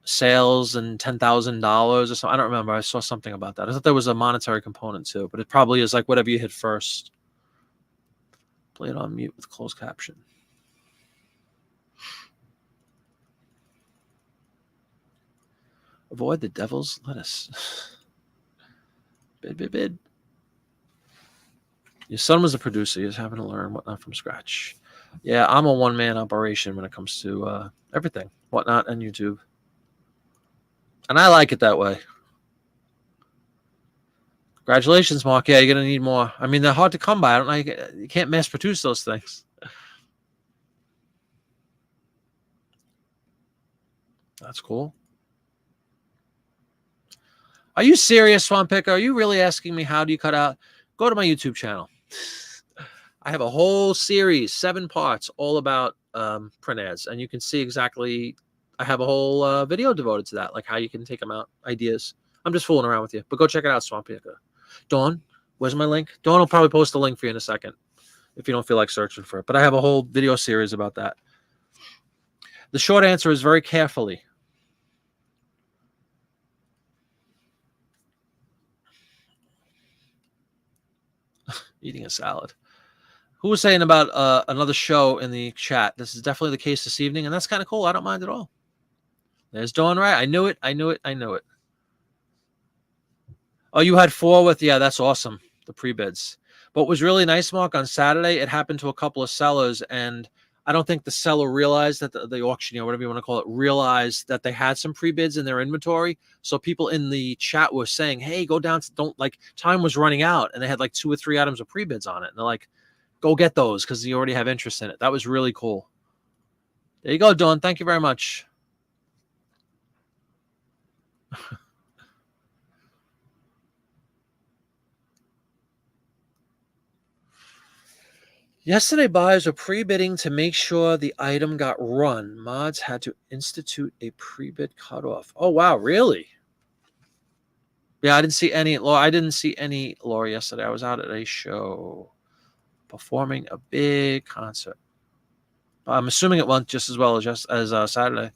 sales and $10,000 or something. I don't remember. I saw something about that. I thought there was a monetary component too, but it probably is like whatever you hit first. Play it on mute with closed caption. Avoid the devil's lettuce. Bid. Your son was a producer. He was having to learn whatnot from scratch. Yeah, I'm a one-man operation when it comes to everything, whatnot, and YouTube. And I like it that way. Congratulations, Mark. Yeah, you're going to need more. I mean, they're hard to come by. I don't know. You can't mass produce those things. That's cool. Are you serious, Swamp Picker? Are you really asking me how do you cut out? Go to my YouTube channel. I have a whole series, 7 parts, all about print ads. And you can see exactly, I have a whole video devoted to that, like how you can take them out, ideas. I'm just fooling around with you. But go check it out, Swamp Picker. Dawn, where's my link? Dawn will probably post a link for you in a second if you don't feel like searching for it. But I have a whole video series about that. The short answer is very carefully. Eating a salad. Who was saying about another show in the chat? This is definitely the case this evening, and that's kind of cool. I don't mind at all. There's Dawn, right? I knew it. Oh, you had 4 with, yeah, that's awesome. The pre-bids. But what was really nice, Mark, on Saturday, it happened to a couple of sellers, and I don't think the seller realized that the auctioneer, whatever you want to call it, realized that they had some pre-bids in their inventory. So people in the chat were saying, hey, go down. Time was running out, and they had like 2 or 3 items of pre-bids on it. And they're like, go get those because you already have interest in it. That was really cool. There you go, Dawn. Thank you very much. Yesterday, buyers were pre-bidding to make sure the item got run. Mods had to institute a pre-bid cutoff. Oh, wow, really? Yeah, I didn't see any Laura. I didn't see any Laura yesterday. I was out at a show performing a big concert. I'm assuming it went just as well as Saturday.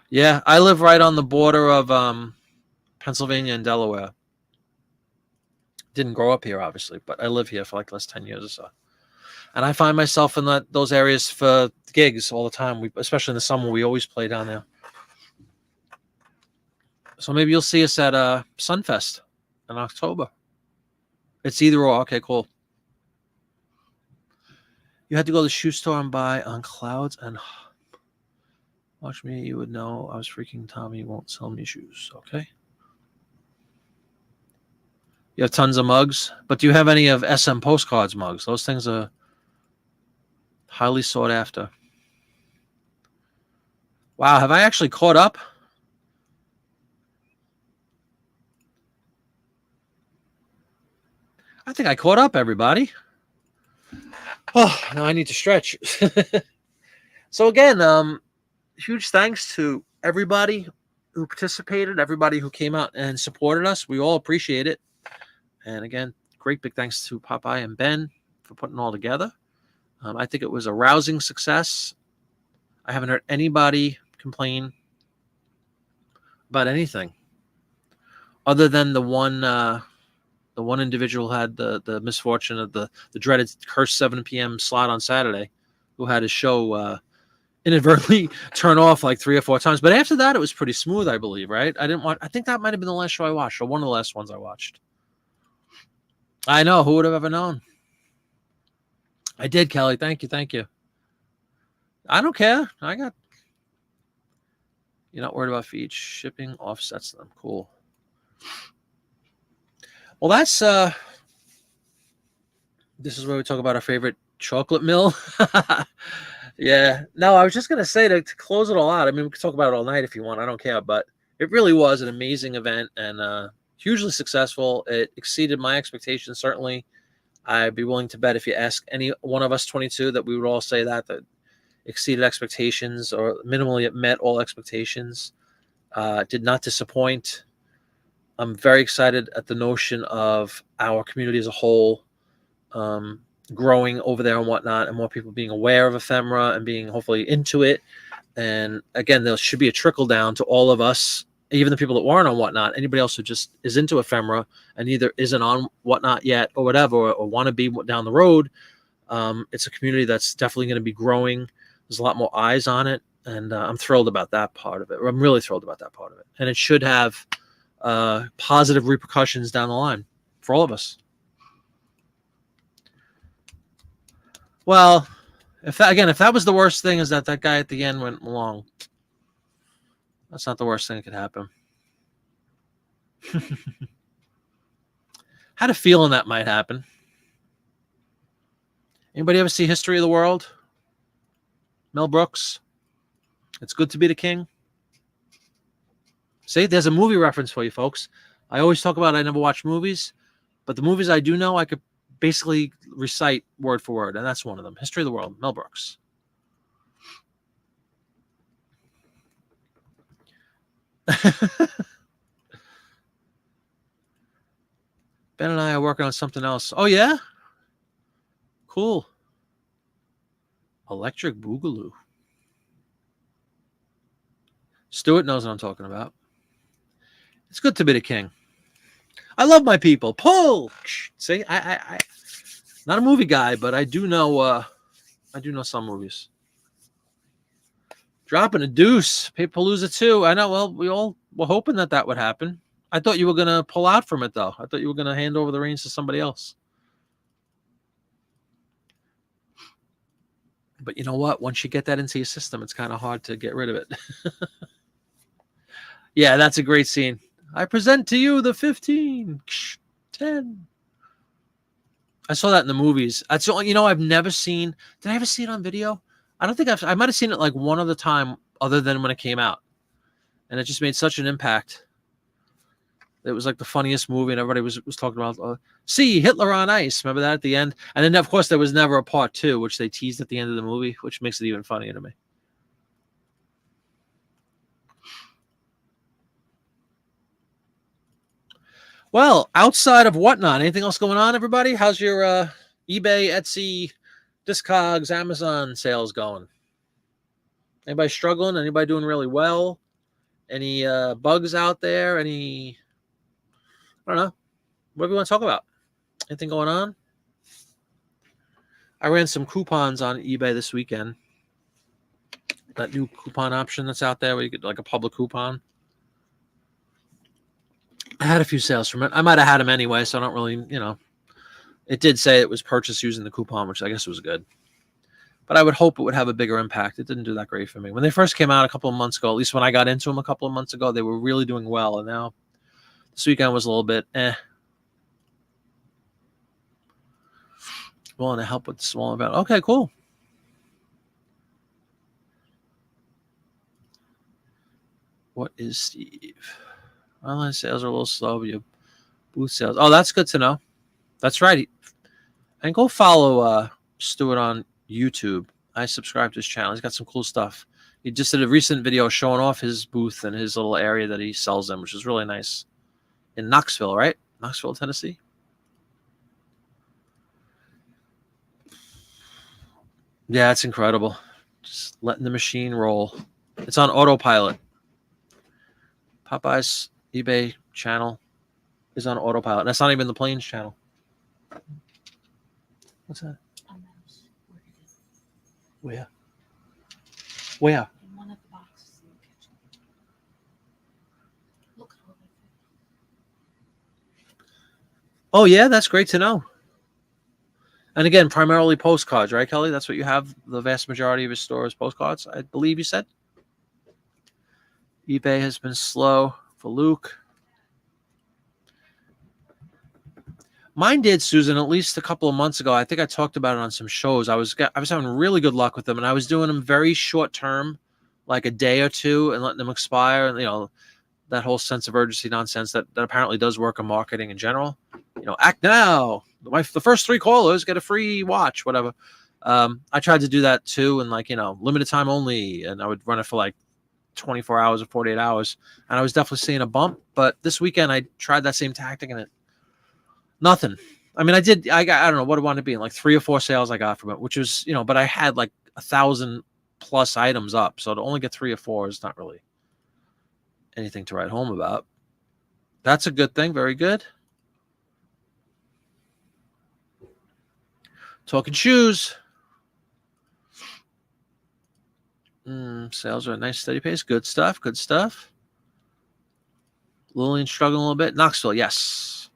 Yeah, I live right on the border of Pennsylvania and Delaware. Didn't grow up here, obviously, but I live here for like the last 10 years or so. And I find myself in those areas for gigs all the time. Especially in the summer, we always play down there. So maybe you'll see us at Sunfest in October. It's either or. Okay, cool. You had to go to the shoe store and buy on Clouds and watch me. You would know I was freaking Tommy. Won't sell me shoes. Okay. You have tons of mugs, but do you have any of SM Postcards mugs? Those things are highly sought after. Wow, have I actually caught up? I think I caught up, everybody. Oh, now I need to stretch. So again, huge thanks to everybody who participated, everybody who came out and supported us. We all appreciate it. And again, great big thanks to Popeye and Ben for putting it all together. I think it was a rousing success. I haven't heard anybody complain about anything other than the one individual who had the misfortune of the dreaded cursed 7 p.m. slot on Saturday, who had his show inadvertently turn off like 3 or 4 times. But after that, it was pretty smooth, I believe, right? I think that might have been the last show I watched, or one of the last ones I watched. I know. Who would have ever known? I did, Kelly. Thank you. I don't care. You're not worried about fees. Shipping offsets them. Cool. Well, that's this is where we talk about our favorite chocolate mill. Yeah. No, I was just gonna say to close it all out. I mean, we could talk about it all night if you want. I don't care, but it really was an amazing event and hugely successful. It exceeded my expectations. Certainly, I'd be willing to bet if you ask any one of us 22 that we would all say that exceeded expectations or minimally it met all expectations. Did not disappoint. I'm very excited at the notion of our community as a whole growing over there and whatnot, and more people being aware of ephemera and being hopefully into it. And again, there should be a trickle down to all of us, even the people that weren't on whatnot, anybody else who just is into ephemera and either isn't on whatnot yet or whatever, or want to be down the road. It's a community that's definitely going to be growing. There's a lot more eyes on it, and I'm thrilled about that part of it. I'm really thrilled about that part of it, and it should have positive repercussions down the line for all of us. Well, if that was the worst thing, is that guy at the end went along. That's not the worst thing that could happen. Had a feeling that might happen. Anybody ever see History of the World? Mel Brooks. It's good to be the king. See, there's a movie reference for you folks. I always talk about I never watch movies, but the movies I do know, I could basically recite word for word, and that's one of them. History of the World, Mel Brooks. Ben and I are working on something else. Oh, yeah? Cool. Electric Boogaloo. Stuart knows what I'm talking about. It's good to be the king. I love my people. Pull. See, I not a movie guy, but I do know some movies. Dropping a deuce. Paperpalooza 2. I know. Well, we all were hoping that would happen. I thought you were going to pull out from it, though. I thought you were going to hand over the reins to somebody else. But you know what? Once you get that into your system, it's kind of hard to get rid of it. Yeah, that's a great scene. I present to you the 15, 10. I saw that in the movies. That's I've never seen. Did I ever see it on video? I don't think I might have seen it like one other time other than when it came out. And it just made such an impact. It was like the funniest movie, and everybody was talking about See Hitler on Ice. Remember that at the end? And then, of course, there was never a part 2, which they teased at the end of the movie, which makes it even funnier to me. Well, outside of Whatnot, anything else going on, everybody? How's your eBay, Etsy, Discogs, Amazon sales going? Anybody struggling? Anybody doing really well? Any bugs out there? Any, I don't know. What do we want to talk about? Anything going on? I ran some coupons on eBay this weekend. That new coupon option that's out there where you get like a public coupon. I had a few sales from it. I might have had them anyway, so I don't really, it did say it was purchased using the coupon, which I guess was good. But I would hope it would have a bigger impact. It didn't do that great for me. When they first came out a couple of months ago, at least when I got into them a couple of months ago, they were really doing well. And now this weekend was a little bit Willing to help with the small amount. Okay, cool. What is Steve? Online sales are a little slow, but you booth sales. Oh, that's good to know. That's right. And go follow Stuart on YouTube. I subscribe to his channel. He's got some cool stuff. He just did a recent video showing off his booth and his little area that he sells in, which is really nice. In Knoxville, right? Knoxville, Tennessee. Yeah, it's incredible. Just letting the machine roll. It's on autopilot. Popeye's eBay channel is on autopilot. That's not even the Plains channel. What's that? Where? Where? In one of the boxes in the kitchen. Look at all of it. Oh, yeah, that's great to know. And again, primarily postcards, right, Kelly? That's what you have. The vast majority of your store is postcards, I believe you said. eBay has been slow for Luke. Mine did, Susan, at least a couple of months ago. I think I talked about it on some shows. I was having really good luck with them, and I was doing them very short term, like a day or two, and letting them expire. And that whole sense of urgency nonsense that apparently does work in marketing in general. Act now. The first 3 callers get a free watch, whatever. I tried to do that too, and limited time only, and I would run it for like 24 hours or 48 hours, and I was definitely seeing a bump. But this weekend I tried that same tactic, and nothing. I mean, I don't know what it wanted to be, like 3 or 4 sales I got from it, which was, but I had like 1,000 plus items up, so to only get 3 or 4 is not really anything to write home about. That's a good thing. Very good. Talking shoes. Sales are a nice steady pace. Good stuff. Good stuff. Lillian struggling a little bit. Knoxville, yes.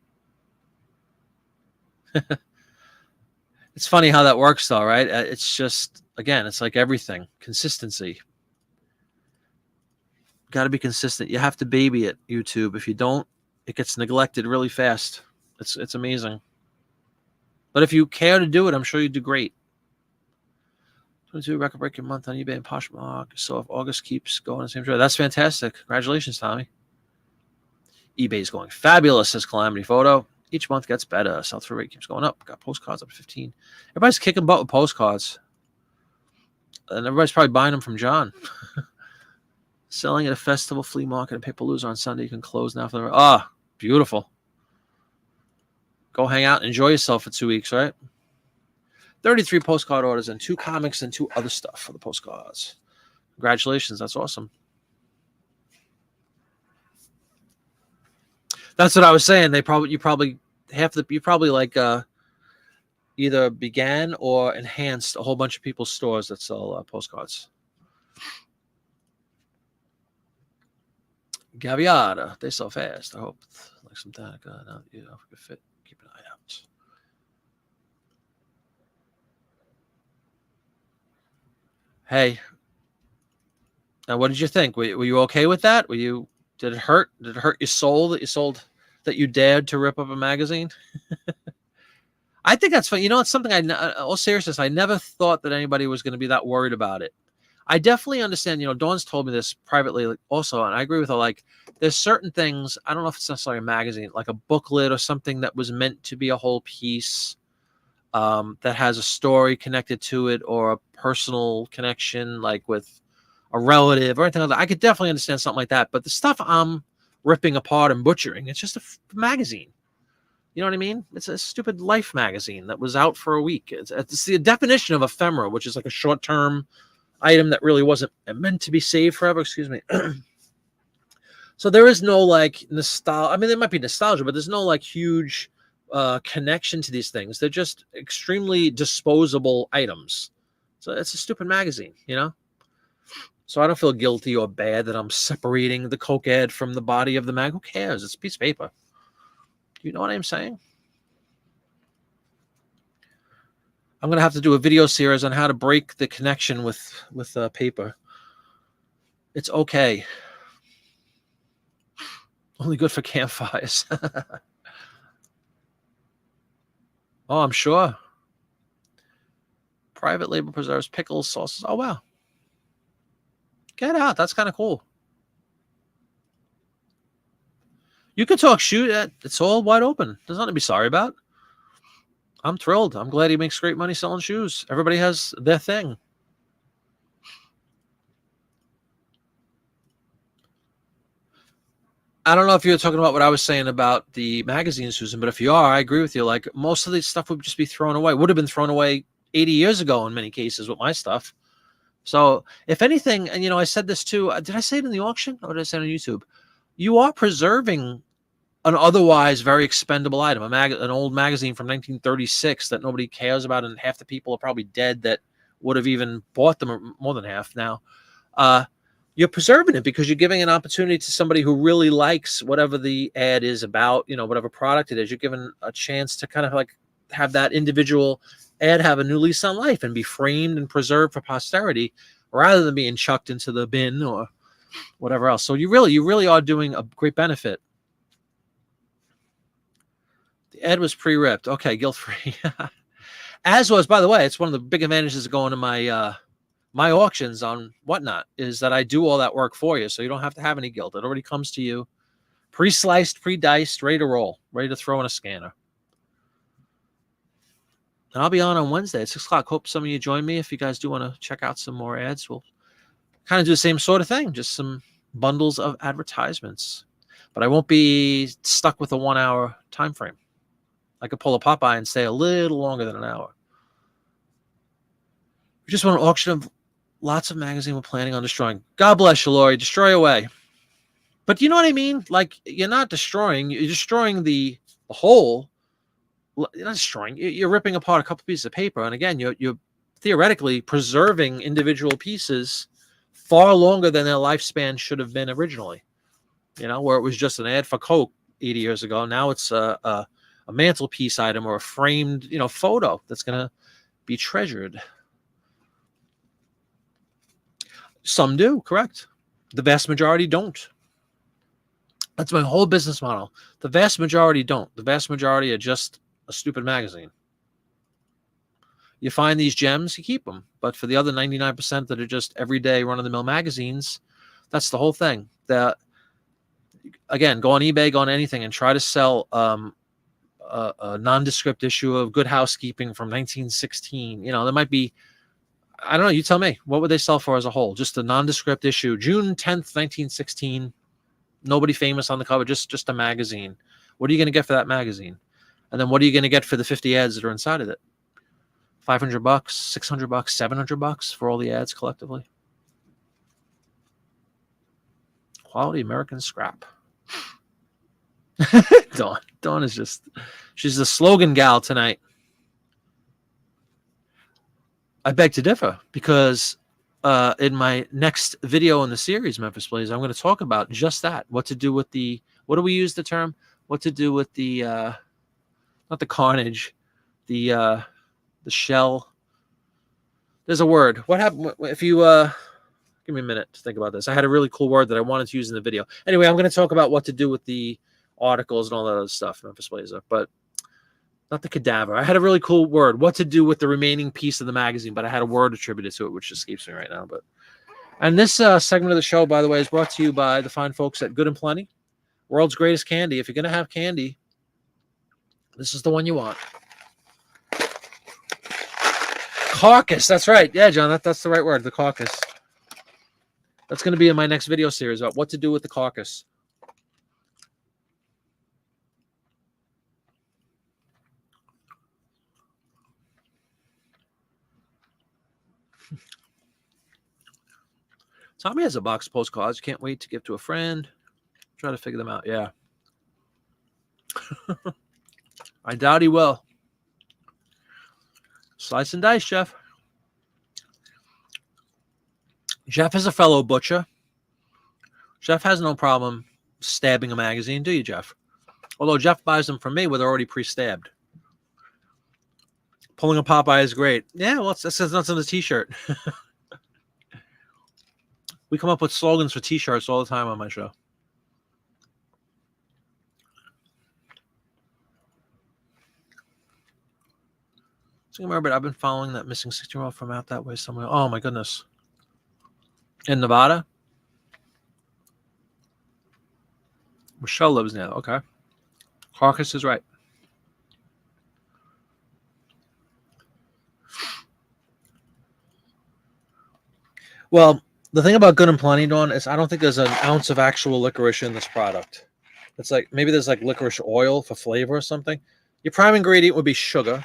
It's funny how that works, though, right? It's just, again, it's like everything. Consistency. Got to be consistent. You have to baby it, YouTube. If you don't, it gets neglected really fast. It's amazing. But if you care to do it, I'm sure you do great. 22 record-breaking month on eBay and Poshmark. So if August keeps going the same trend, that's fantastic. Congratulations, Tommy. eBay is going fabulous, says Calamity Photo. Each month gets better. Sell-through rate keeps going up. Got postcards up to 15. Everybody's kicking butt with postcards. And everybody's probably buying them from John. Selling at a festival, flea market, and Paperpalooza on Sunday. You can close now for the... beautiful. Go hang out and enjoy yourself for 2 weeks, right? 33 postcard orders and 2 comics and 2 other stuff for the postcards. Congratulations. That's awesome. That's what I was saying. You probably either began or enhanced a whole bunch of people's stores that sell postcards. Gaviada, they sell fast. I hope like some Danica. Now, if it fit, keep an eye out. Hey, now what did you think? Were you okay with that? Did it hurt? Did it hurt your soul that you dared to rip up a magazine? I think that's fun. It's something all seriousness, I never thought that anybody was going to be that worried about it. I definitely understand. Dawn's told me this privately, like, also, and I agree with her. Like, there's certain things. I don't know if it's necessarily a magazine, like a booklet or something that was meant to be a whole piece, that has a story connected to it or a personal connection, like with a relative or anything like that. I could definitely understand something like that. But the stuff I'm ripping apart and butchering, it's just a magazine. You know what I mean? It's a stupid Life magazine that was out for a week. It's the definition of ephemera, which is like a short-term item that really wasn't meant to be saved forever. Excuse me. So there is no like nostalgia. I mean, there might be nostalgia, but there's no like huge connection to these things. They're just extremely disposable items. So it's a stupid magazine, So I don't feel guilty or bad that I'm separating the Coke ad from the body of the mag. Who cares? It's a piece of paper. You know what I'm saying? I'm going to have to do a video series on how to break the connection with paper. It's okay. Only good for campfires. Oh, I'm sure. Private label preserves, pickles, sauces. Oh, wow. Get out. That's kind of cool. You can talk shoot. It's all wide open. There's nothing to be sorry about. I'm thrilled. I'm glad he makes great money selling shoes. Everybody has their thing. I don't know if you're talking about what I was saying about the magazine, Susan, but if you are, I agree with you. Like, most of this stuff would just be thrown away. Would have been thrown away 80 years ago in many cases with my stuff. So if anything, and I said this too, did I say it in the auction or did I say it on YouTube? You are preserving an otherwise very expendable item, an old magazine from 1936 that nobody cares about, and half the people are probably dead that would have even bought them, or more than half now. You're preserving it because you're giving an opportunity to somebody who really likes whatever the ad is about, whatever product it is. You're given a chance to kind of like have that individual ad have a new lease on life and be framed and preserved for posterity rather than being chucked into the bin or whatever else. So you really are doing a great benefit. The ad was pre-ripped. Okay, guilt-free. As was, by the way, it's one of the big advantages of going to my auctions on Whatnot is that I do all that work for you, so you don't have to have any guilt. It already comes to you pre-sliced, pre-diced, ready to roll, ready to throw in a scanner. And I'll be on Wednesday at 6 o'clock. Hope some of you join me. If you guys do want to check out some more ads, we'll kind of do the same sort of thing, just some bundles of advertisements. But I won't be stuck with a 1 hour time frame. I could pull a Popeye and stay a little longer than an hour. We just want an auction of lots of magazine we're planning on destroying. God bless you, Lori. Destroy away. But you know what I mean? Like, you're not destroying. You're destroying the whole. You're not destroying. You're ripping apart a couple pieces of paper. And again, you're theoretically preserving individual pieces far longer than their lifespan should have been originally. Where it was just an ad for Coke 80 years ago. Now it's a mantelpiece item or a framed, photo that's going to be treasured. Some do, correct. The vast majority don't. That's my whole business model. The vast majority don't. The vast majority are just a stupid magazine. You find these gems, you keep them. But for the other 99% that are just everyday run-of-the-mill magazines, that's the whole thing. Again, go on eBay, go on anything, and try to sell a nondescript issue of Good Housekeeping from 1916. There might be, I don't know, you tell me. What would they sell for as a whole? Just a nondescript issue, June 10th, 1916. Nobody famous on the cover, just a magazine. What are you going to get for that magazine? And then what are you going to get for the 50 ads that are inside of it? $500, $600, $700 for all the ads collectively. Quality American scrap. Dawn is just, she's the slogan gal tonight. I beg to differ because in my next video in the series, Memphis Blaze, I'm going to talk about just that. What to do with what do we use the term? What to do with the, not the carnage, the shell. There's a word. What happened if you, give me a minute to think about this. I had a really cool word that I wanted to use in the video. Anyway, I'm going to talk about what to do with the articles and all that other stuff, Memphis Blazer, but not the cadaver. I had a really cool word. What to do with the remaining piece of the magazine, but I had a word attributed to it, which escapes me right now. But And this segment of the show, by the way, is brought to you by the fine folks at Good and Plenty, world's greatest candy. If you're going to have candy, this is the one you want. Caucus. That's right. Yeah, John, that's the right word, the caucus. That's going to be in my next video series about what to do with the caucus. Tommy has a box of postcards. Can't wait to give to a friend. Try to figure them out. Yeah. I doubt he will. Slice and dice, Jeff. Jeff is a fellow butcher. Jeff has no problem stabbing a magazine, do you, Jeff? Although Jeff buys them from me where they're already pre-stabbed. Pulling a Popeye is great. Yeah, well, that says nothing on the t-shirt. We come up with slogans for t-shirts all the time on my show. So remember, I've been following that missing 16-year-old from out that way somewhere. Oh, my goodness. In Nevada? Michelle lives there. Okay. Caucus is right. Well, the thing about Good and Plenty, Dawn, is I don't think there's an ounce of actual licorice in this product. It's like, maybe there's like licorice oil for flavor or something. Your prime ingredient would be sugar,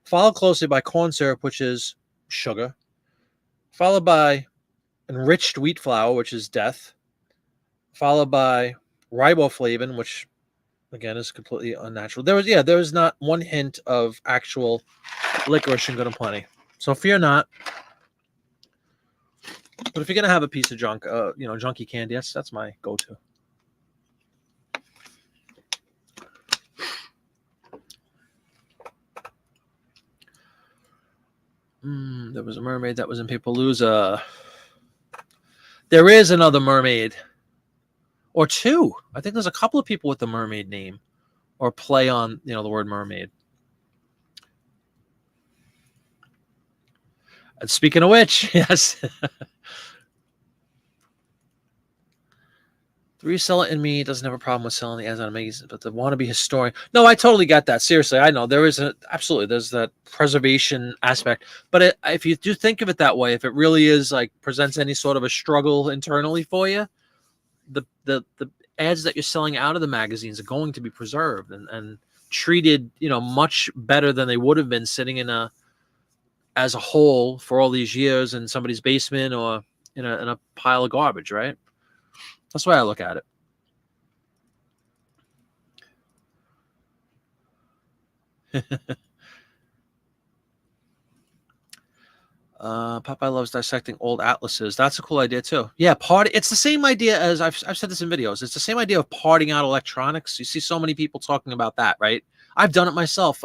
followed closely by corn syrup, which is sugar, followed by enriched wheat flour, which is death, followed by riboflavin, which again is completely unnatural. There was not one hint of actual licorice in Good and Plenty. So fear not. But if you're gonna have a piece of junk, junky candy, that's my go-to. There was a mermaid that was in Paperpalooza. There is another mermaid. Or two. I think there's a couple of people with the mermaid name. Or play on, the word mermaid. And speaking of which, yes. The reseller in me doesn't have a problem with selling the ads on Amazon, but the wannabe historian. No, I totally get that. Seriously, I know there's that preservation aspect. But if you do think of it that way, if it really is like presents any sort of a struggle internally for you, the ads that you're selling out of the magazines are going to be preserved and treated, much better than they would have been sitting as a whole for all these years in somebody's basement or in a pile of garbage, right? That's the way I look at it. Popeye loves dissecting old atlases. That's a cool idea too. Yeah, it's the same idea as I've said this in videos. It's the same idea of parting out electronics. You see so many people talking about that, right? I've done it myself.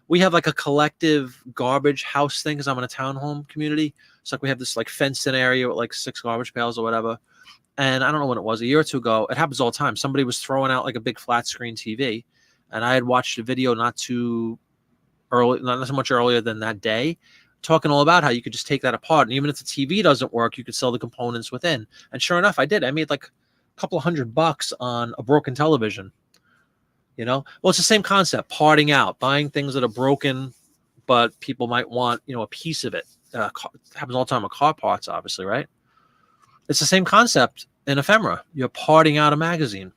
We have like a collective garbage house thing because I'm in a townhome community. It's like we have this like fenced in area with like 6 garbage pails or whatever. And I don't know when it was, a year or two ago. It happens all the time. Somebody was throwing out like a big flat screen TV, and I had watched a video not so much earlier than that day, talking all about how you could just take that apart, and even if the TV doesn't work, you could sell the components within. And sure enough, I did. I made like a couple of $100 on a broken television. Well, it's the same concept: parting out, buying things that are broken, but people might want a piece of it. It happens all the time with car parts, obviously, right? It's the same concept in ephemera. You're parting out a magazine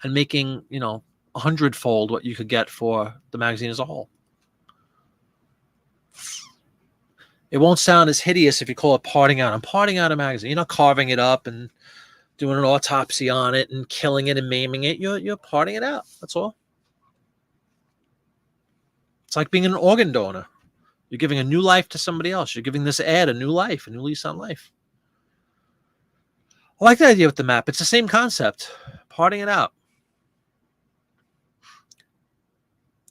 and making, 100-fold what you could get for the magazine as a whole. It won't sound as hideous if you call it parting out. I'm parting out a magazine. You're not carving it up and doing an autopsy on it and killing it and maiming it. You're parting it out. That's all. It's like being an organ donor. You're giving a new life to somebody else. You're giving this ad a new life, a new lease on life. I like the idea with the map. It's the same concept. Parting it out.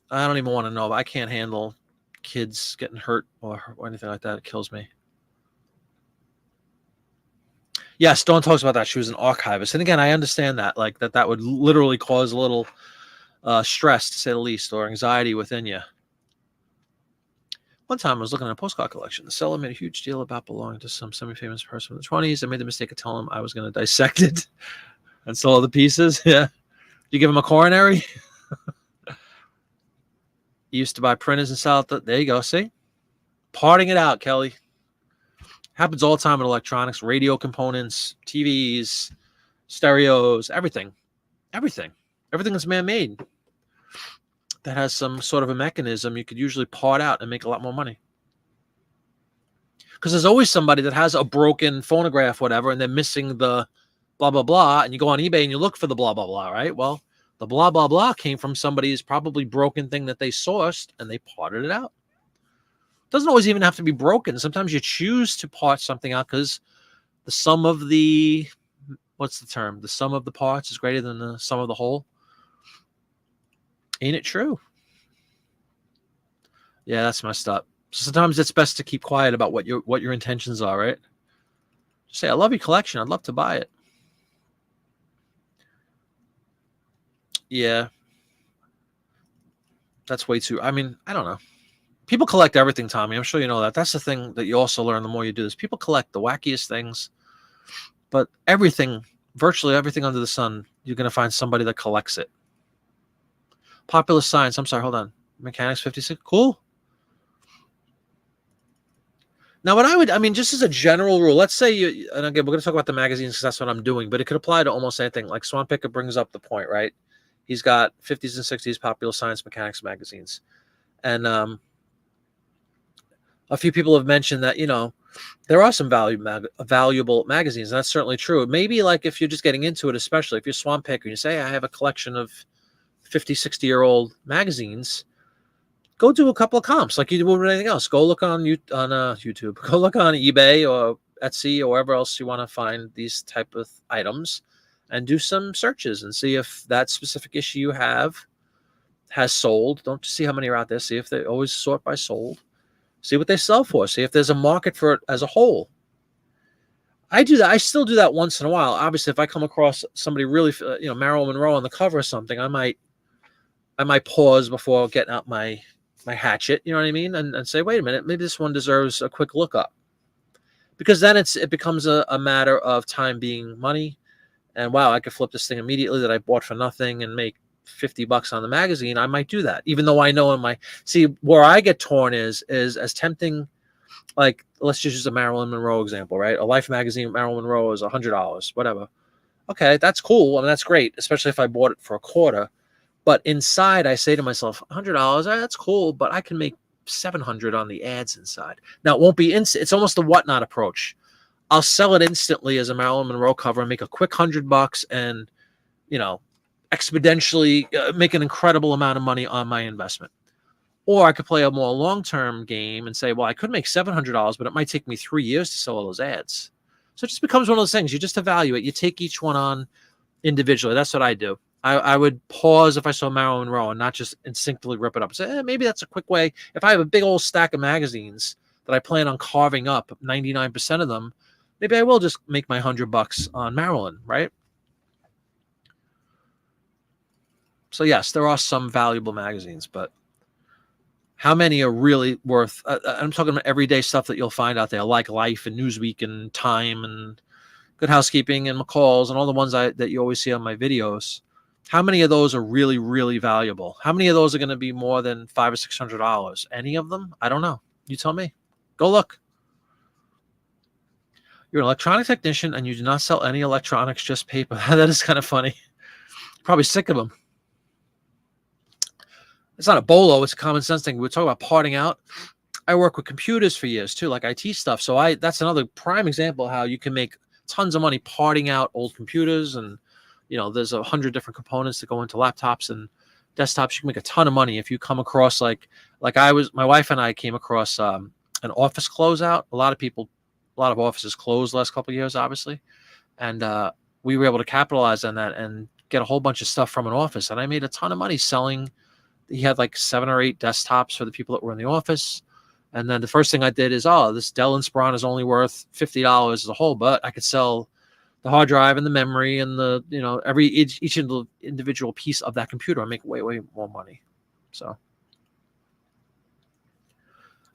I don't even want to know. I can't handle kids getting hurt or anything like that. It kills me. Yes, Dawn talks about that. She was an archivist. And again, I understand that. Like that would literally cause a little stress, to say the least, or anxiety within you. One time I was looking at a postcard collection. The seller made a huge deal about belonging to some semi-famous person in the 20s. I made the mistake of telling him I was going to dissect it and sell the pieces. Yeah. You give him a coronary? You used to buy printers and sell it. There you go. See? Parting it out, Kelly. Happens all the time in electronics, radio components, TVs, stereos, everything. Everything is man-made. That has some sort of a mechanism you could usually part out and make a lot more money. Because there's always somebody that has a broken phonograph, whatever, and they're missing the blah, blah, blah, and you go on eBay and you look for the blah, blah, blah, right? Well, the blah, blah, blah came from somebody's probably broken thing that they sourced, and they parted it out. It doesn't always even have to be broken. Sometimes you choose to part something out because the sum of the, what's the term? The sum of the parts is greater than the sum of the whole. Ain't it true? Yeah, that's messed up. Sometimes it's best to keep quiet about what your intentions are, right? Just say, I love your collection. I'd love to buy it. Yeah. That's way too, I mean, I don't know. People collect everything, Tommy. I'm sure you know that. That's the thing that you also learn the more you do this. People collect the wackiest things, but everything, virtually everything under the sun, you're going to find somebody that collects it. Popular science. I'm sorry, hold on. Mechanics 56. Cool. Now, what I mean, just as a general rule, let's say you, and again, we're going to talk about the magazines because that's what I'm doing, but it could apply to almost anything. Like Swan Picker brings up the point, right? He's got 50s and 60s popular science mechanics magazines. And a few people have mentioned that, you know, there are some valuable magazines. And that's certainly true. Maybe like if you're just getting into it, especially if you're Swan Picker and you say, hey, I have a collection of 50, 60-year-old magazines, go do a couple of comps like you do with anything else. Go look on YouTube. Go look on eBay or Etsy or wherever else you want to find these type of items and do some searches and see if that specific issue you have has sold. Don't just see how many are out there. See if they always sort by sold. See what they sell for. See if there's a market for it as a whole. I do that. I still do that once in a while. Obviously, if I come across somebody really, Marilyn Monroe on the cover or something, I might pause before getting out my hatchet, you know what I mean? And say, wait a minute, maybe this one deserves a quick look up. Because then it becomes a matter of time being money. And wow, I could flip this thing immediately that I bought for nothing and make $50 on the magazine. I might do that. Even though I know where I get torn is as tempting, like let's just use a Marilyn Monroe example, right? A Life magazine, Marilyn Monroe is $100, whatever. Okay, that's cool. I mean, that's great, especially if I bought it for a quarter. But inside, I say to myself, $100, that's cool, but I can make $700 on the ads inside. Now, it won't be instant. It's almost the whatnot approach. I'll sell it instantly as a Marilyn Monroe cover and make a quick $100 and, exponentially make an incredible amount of money on my investment. Or I could play a more long-term game and say, well, I could make $700, but it might take me 3 years to sell all those ads. So it just becomes one of those things. You just evaluate. You take each one on individually. That's what I do. I would pause if I saw Marilyn Monroe and not just instinctively rip it up and say, maybe that's a quick way. If I have a big old stack of magazines that I plan on carving up 99% of them, maybe I will just make my $100 on Marilyn, right? So yes, there are some valuable magazines, but how many are really worth? I'm talking about everyday stuff that you'll find out there, like Life and Newsweek and Time and Good Housekeeping and McCall's and all the ones that you always see on my videos. How many of those are really, really valuable? How many of those are going to be more than $500 or $600? Any of them? I don't know. You tell me. Go look. You're an electronic technician and you do not sell any electronics, just paper. That is kind of funny. Probably sick of them. It's not a bolo. It's a common sense thing. We're talking about parting out. I work with computers for years too, like IT stuff. So that's another prime example of how you can make tons of money parting out old computers. And, there's 100 different components that go into laptops and desktops. You can make a ton of money if you come across my wife and I came across an office closeout. A lot of offices closed the last couple of years, obviously. And we were able to capitalize on that and get a whole bunch of stuff from an office. And I made a ton of money selling. He had like 7 or 8 desktops for the people that were in the office. And then the first thing I did is, this Dell Inspiron is only worth $50 as a whole, but I could sell the hard drive and the memory and the, each individual piece of that computer. I make way, way more money. So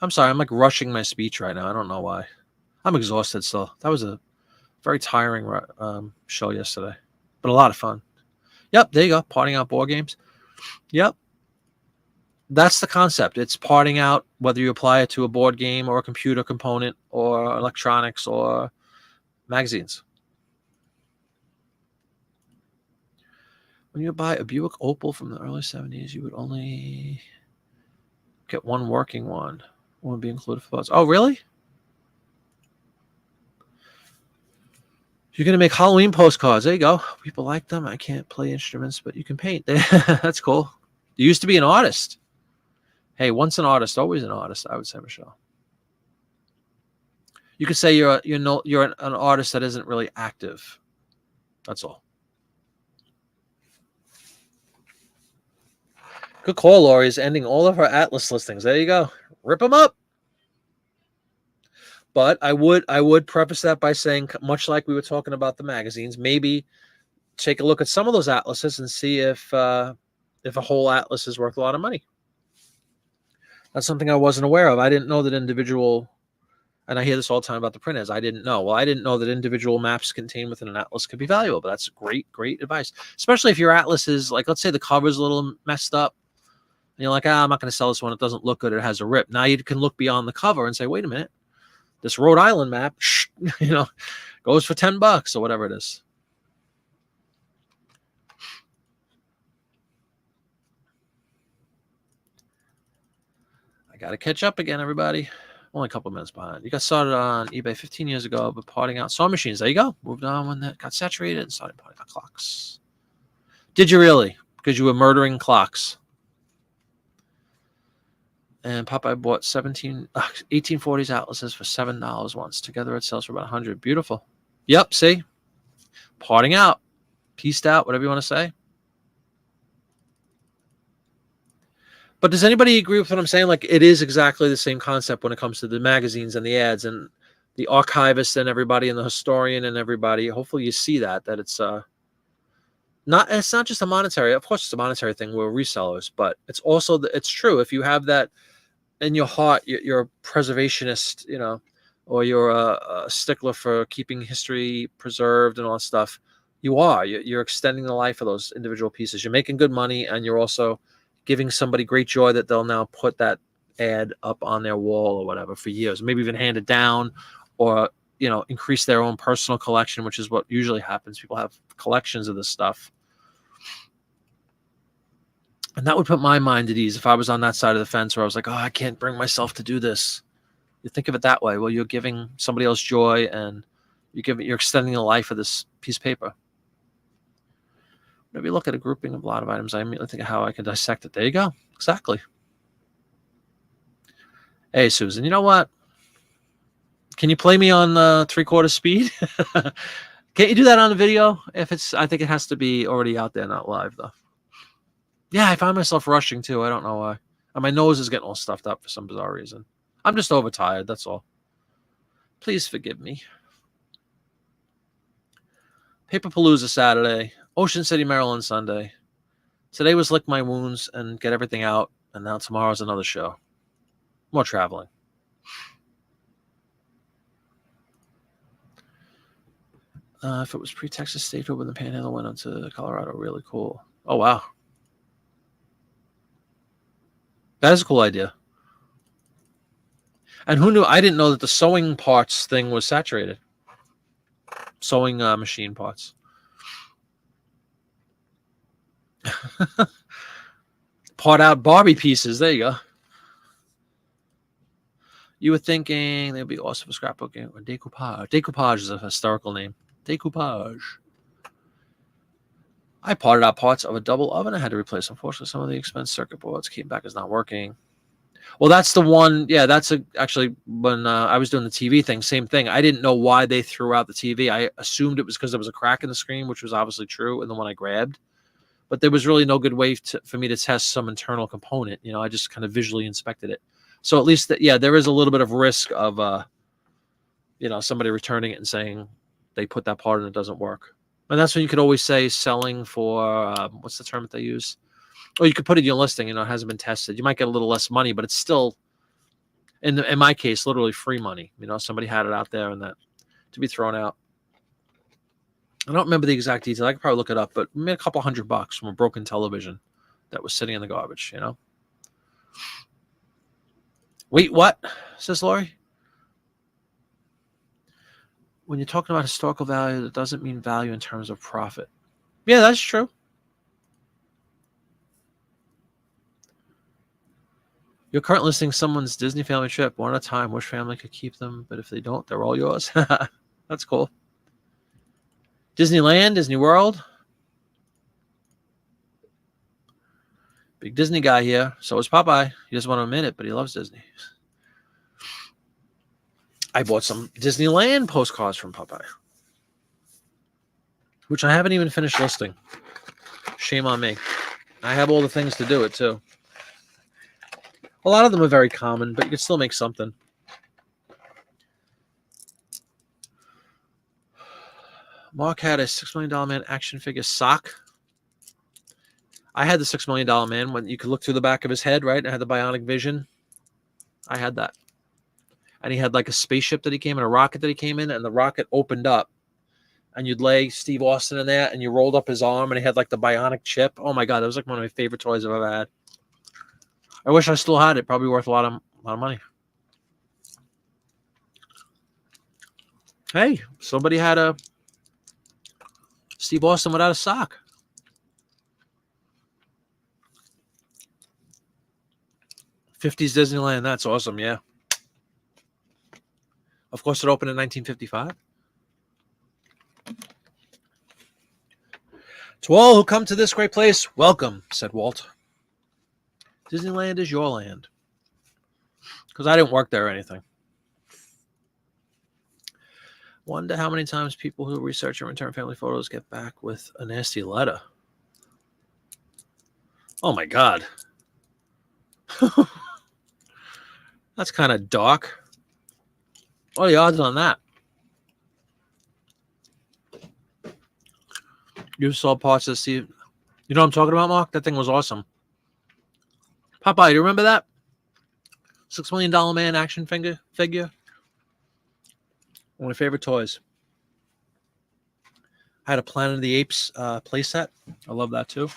I'm sorry. I'm like rushing my speech right now. I don't know why. I'm exhausted still. That was a very tiring show yesterday, but a lot of fun. Yep, there you go. Parting out board games. Yep. That's the concept. It's parting out, whether you apply it to a board game or a computer component or electronics or magazines. When you buy a Buick Opal from the early 70s, you would only get one working one. One would be included for those. Oh, really? You're going to make Halloween postcards. There you go. People like them. I can't play instruments, but you can paint. That's cool. You used to be an artist. Hey, once an artist, always an artist, I would say, Michelle. You could say you're an artist that isn't really active. That's all. Good call, Lori is ending all of her Atlas listings. There you go. Rip them up. But I would preface that by saying, much like we were talking about the magazines, maybe take a look at some of those atlases and see if a whole atlas is worth a lot of money. That's something I wasn't aware of. I didn't know that individual, and I hear this all the time about the printers. I didn't know. Well, I didn't know that individual maps contained within an atlas could be valuable. But that's great advice, especially if your atlas is like, let's say the cover's a little messed up, and you're like, I'm not going to sell this one. It doesn't look good. It has a rip. Now you can look beyond the cover and say, wait a minute. This Rhode Island map, goes for $10 or whatever it is. I got to catch up again, everybody. Only a couple of minutes behind. You got started on eBay 15 years ago, but parting out sewing machines. There you go. Moved on when that got saturated and started parting out clocks. Did you really? Because you were murdering clocks. And Popeye bought 1840s atlases for $7 once. Together it sells for about $100. Beautiful. Yep, see? Parting out. Pieced out, whatever you want to say. But does anybody agree with what I'm saying? Like, it is exactly the same concept when it comes to the magazines and the ads and the archivist and everybody and the historian and everybody. Hopefully you see that it's not just a monetary. Of course, it's a monetary thing. We're resellers, but it's also it's true. If you have that in your heart, you're a preservationist, or you're a stickler for keeping history preserved and all that stuff. You're extending the life of those individual pieces. You're making good money, and you're also giving somebody great joy that they'll now put that ad up on their wall or whatever for years, maybe even hand it down, or increase their own personal collection, which is what usually happens. People have collections of this stuff. And that would put my mind at ease if I was on that side of the fence where I was like, oh, I can't bring myself to do this. You think of it that way. Well, you're giving somebody else joy, and you're extending the life of this piece of paper. Whenever you look at a grouping of a lot of items, I immediately think of how I can dissect it. There you go. Exactly. Hey, Susan, you know what? Can you play me on 3/4 speed? Can't you do that on the video? I think it has to be already out there, not live, though. Yeah, I find myself rushing too. I don't know why. And my nose is getting all stuffed up for some bizarre reason. I'm just overtired, that's all. Please forgive me. Paperpalooza Saturday. Ocean City, Maryland Sunday. Today was lick my wounds and get everything out. And now tomorrow's another show. More traveling. If it was pre-Texas State Open, the Panhandle went into Colorado. Really cool. Oh, wow. That is a cool idea. And who knew? I didn't know that the sewing parts thing was saturated. Sewing machine parts. Part out Barbie pieces. There you go. You were thinking they'd be awesome for scrapbooking or decoupage. Decoupage is a historical name. Decoupage. I parted out parts of a double oven I had to replace. Unfortunately, some of the expense circuit boards came back as not working. Well, that's the one. Yeah, actually when I was doing the TV thing, same thing. I didn't know why they threw out the TV. I assumed it was because there was a crack in the screen, which was obviously true, and the one I grabbed. But there was really no good way for me to test some internal component. I just kind of visually inspected it. So at least, there is a little bit of risk of, somebody returning it and saying they put that part and it doesn't work. And that's when you could always say selling for, what's the term that they use? Or you could put it in your listing, it hasn't been tested. You might get a little less money, but it's still In my case, literally free money. Somebody had it out there and that to be thrown out. I don't remember the exact detail. I could probably look it up, but we made a couple $100 from a broken television that was sitting in the garbage. Wait, what? Says Lori. When you're talking about historical value, that doesn't mean value in terms of profit. Yeah, that's true. You're currently listing someone's Disney family trip one at a time. Which family could keep them, but if they don't, they're all yours. That's cool. Disneyland, Disney World. Big Disney guy here. So is Popeye. He doesn't want to admit it, but he loves Disney. I bought some Disneyland postcards from Popeye, which I haven't even finished listing. Shame on me. I have all the things to do it, too. A lot of them are very common, but you can still make something. Mark had a $6 million man action figure sock. I had the $6 million man when you could look through the back of his head, right? I had the bionic vision. I had that. And he had like a spaceship that he came in, a rocket that he came in, and the rocket opened up. And you'd lay Steve Austin in there, and you rolled up his arm, and he had like the bionic chip. Oh my God, that was like one of my favorite toys I've ever had. I wish I still had it. Probably worth a lot of money. Hey, somebody had a Steve Austin without a sock. '50s Disneyland. That's awesome. Yeah. Of course, it opened in 1955. To all who come to this great place, welcome, said Walt. Disneyland is your land. Because I didn't work there or anything. Wonder how many times people who research and return family photos get back with a nasty letter. Oh my God. That's kind of dark. What are the odds on that? You saw parts of Steve. You know what I'm talking about, Mark? That thing was awesome. Popeye, do you remember that? $6 million man action figure? One of my favorite toys. I had a Planet of the Apes playset. I love that too.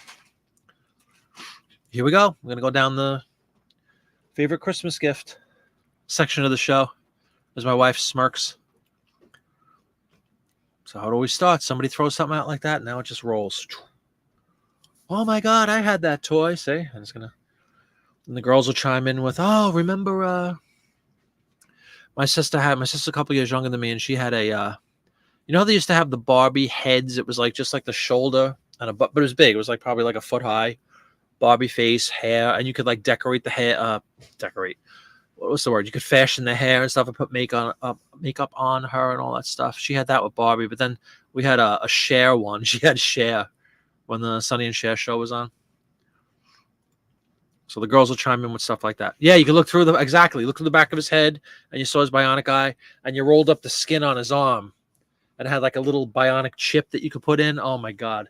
Here we go. I'm going to go down the favorite Christmas gift section of the show as my wife smirks. So how it always starts. Somebody throws something out like that. Now it just rolls. Oh my God, I had that toy. See? I'm just going to. And the girls will chime in with, oh, remember my sister a couple years younger than me, and she had a you know how they used to have the Barbie heads? It was like just like the shoulder and a butt, but it was big. It was like probably like a foot high. Barbie face, hair, and you could like decorate the hair. Decorate. What was the word? You could fashion the hair and stuff and put makeup on her and all that stuff. She had that with Barbie, but then we had a Cher one. She had Cher when the Sonny and Cher show was on. So the girls will chime in with stuff like that. Yeah, you can look through look through the back of his head, and you saw his bionic eye, and you rolled up the skin on his arm, and it had like a little bionic chip that you could put in. Oh my God.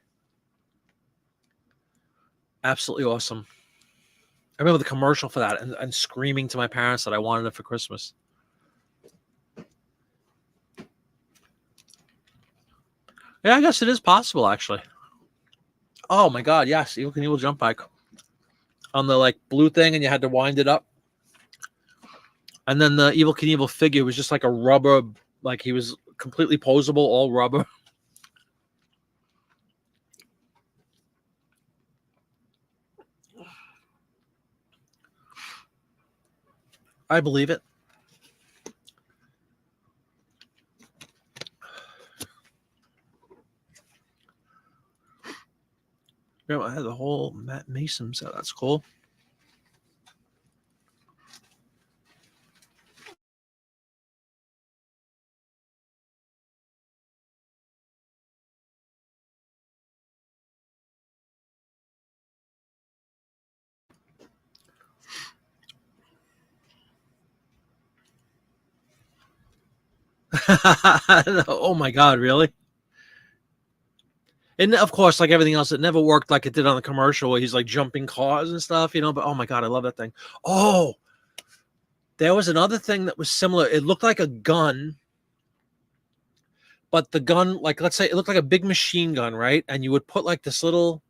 Absolutely awesome. I remember the commercial for that and screaming to my parents that I wanted it for Christmas. Yeah, I guess it is possible, actually. Oh my God, yes. Evil Knievel jump bike. On the like blue thing, and you had to wind it up. And then the Evil Knievel figure was just like a rubber, like he was completely posable, all rubber. I believe it. Yeah, I had the whole Matt Mason set. That's cool. Oh my God, really? And of course, like everything else, it never worked like it did on the commercial where he's like jumping cars and stuff, But oh my God, I love that thing. Oh, There was another thing that was similar. It looked like a gun, but the gun, like, let's say it looked like a big machine gun, right? And you would put like this little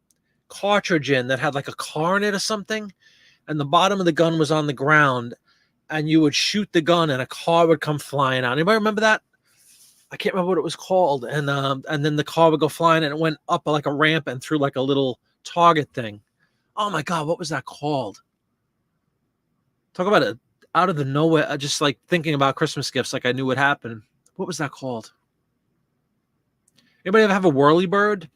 cartridge in that had like a car in it or something, and the bottom of the gun was on the ground, and you would shoot the gun and a car would come flying out. Anybody remember that? I can't remember what it was called. And then the car would go flying and it went up like a ramp and through like a little target thing. Oh my God, what was that called? Talk about it out of the nowhere. Just like thinking about Christmas gifts, like I knew what happened. What was that called? Anybody ever have a whirlybird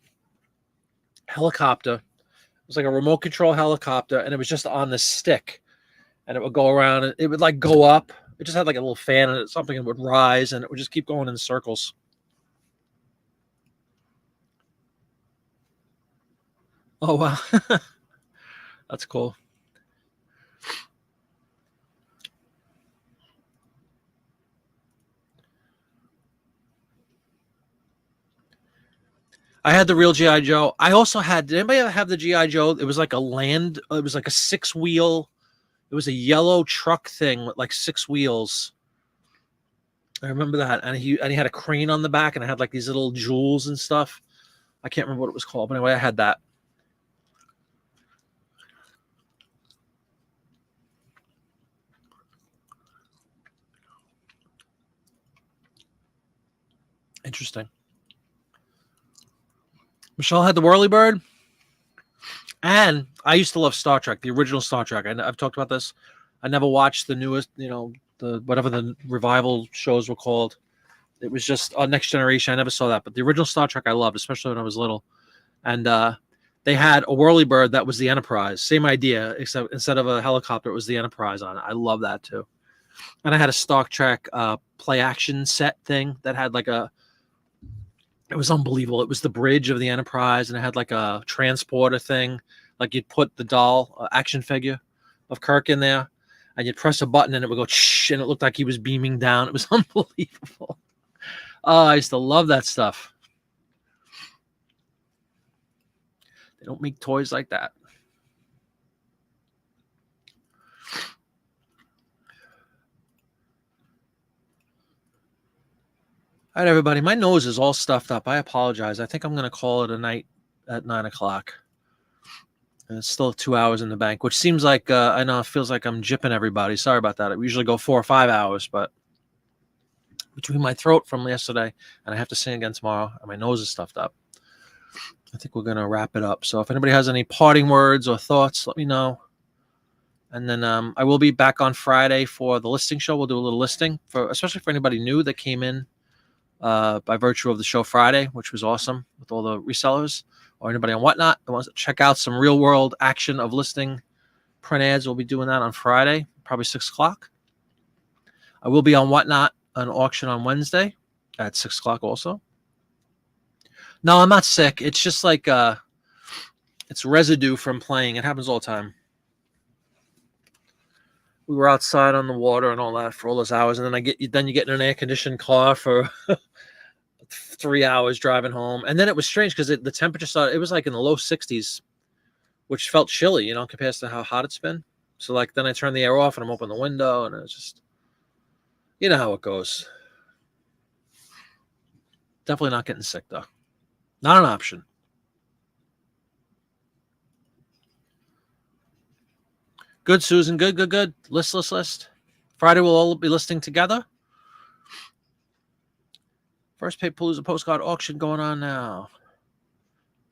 helicopter? It was like a remote control helicopter, and it was just on the stick, and it would go around, and it would like go up. It just had like a little fan in it, something, and it would rise, and it would just keep going in circles. Oh wow, that's cool. I had the real GI Joe. I also had. Did anybody ever have the GI Joe? It was like a land. It was like a 6-wheel. It was a yellow truck thing with like 6 wheels. I remember that, and he had a crane on the back, and it had like these little jewels and stuff. I can't remember what it was called, but anyway, I had that. Interesting. Michelle had the whirlybird, and I used to love Star Trek, the original Star Trek. I've talked about this. I never watched the newest, the whatever the revival shows were called. It was just Next Generation. I never saw that, but the original Star Trek I loved, especially when I was little. And they had a whirlybird that was the Enterprise. Same idea, except instead of a helicopter, it was the Enterprise on it. I love that too. And I had a Star Trek play action set thing that had like it was unbelievable. It was the bridge of the Enterprise, and it had like a transporter thing. Like you'd put the doll action figure of Kirk in there, and you'd press a button, and it would go, and it looked like he was beaming down. It was unbelievable. Oh, I used to love that stuff. They don't make toys like that. All right, everybody. My nose is all stuffed up. I apologize. I think I'm going to call it a night at 9 o'clock. And it's still 2 hours in the bank, which seems like, I know it feels like I'm jipping everybody. Sorry about that. I usually go 4 or 5 hours, but between my throat from yesterday and I have to sing again tomorrow, and my nose is stuffed up, I think we're going to wrap it up. So if anybody has any parting words or thoughts, let me know. And then I will be back on Friday for the listing show. We'll do a little listing, especially for anybody new that came in by virtue of the show Friday, which was awesome with all the resellers or anybody on Whatnot that wants to check out some real world action of listing print ads. We'll be doing that on Friday, probably 6 o'clock. I will be on Whatnot, an auction on Wednesday at 6 o'clock also. No, I'm not sick. It's just like it's residue from playing. It happens all the time. We were outside on the water and all that for all those hours, and then you get in an air conditioned car for 3 hours driving home, and then it was strange because the temperature started. It was like in the low 60s, which felt chilly, compared to how hot it's been. So like then I turned the air off and I'm opening the window, and it's just, you know how it goes. Definitely not getting sick though. Not an option. Good, Susan. Good. List. Friday we'll all be listing together. First Paperpalooza postcard auction going on now.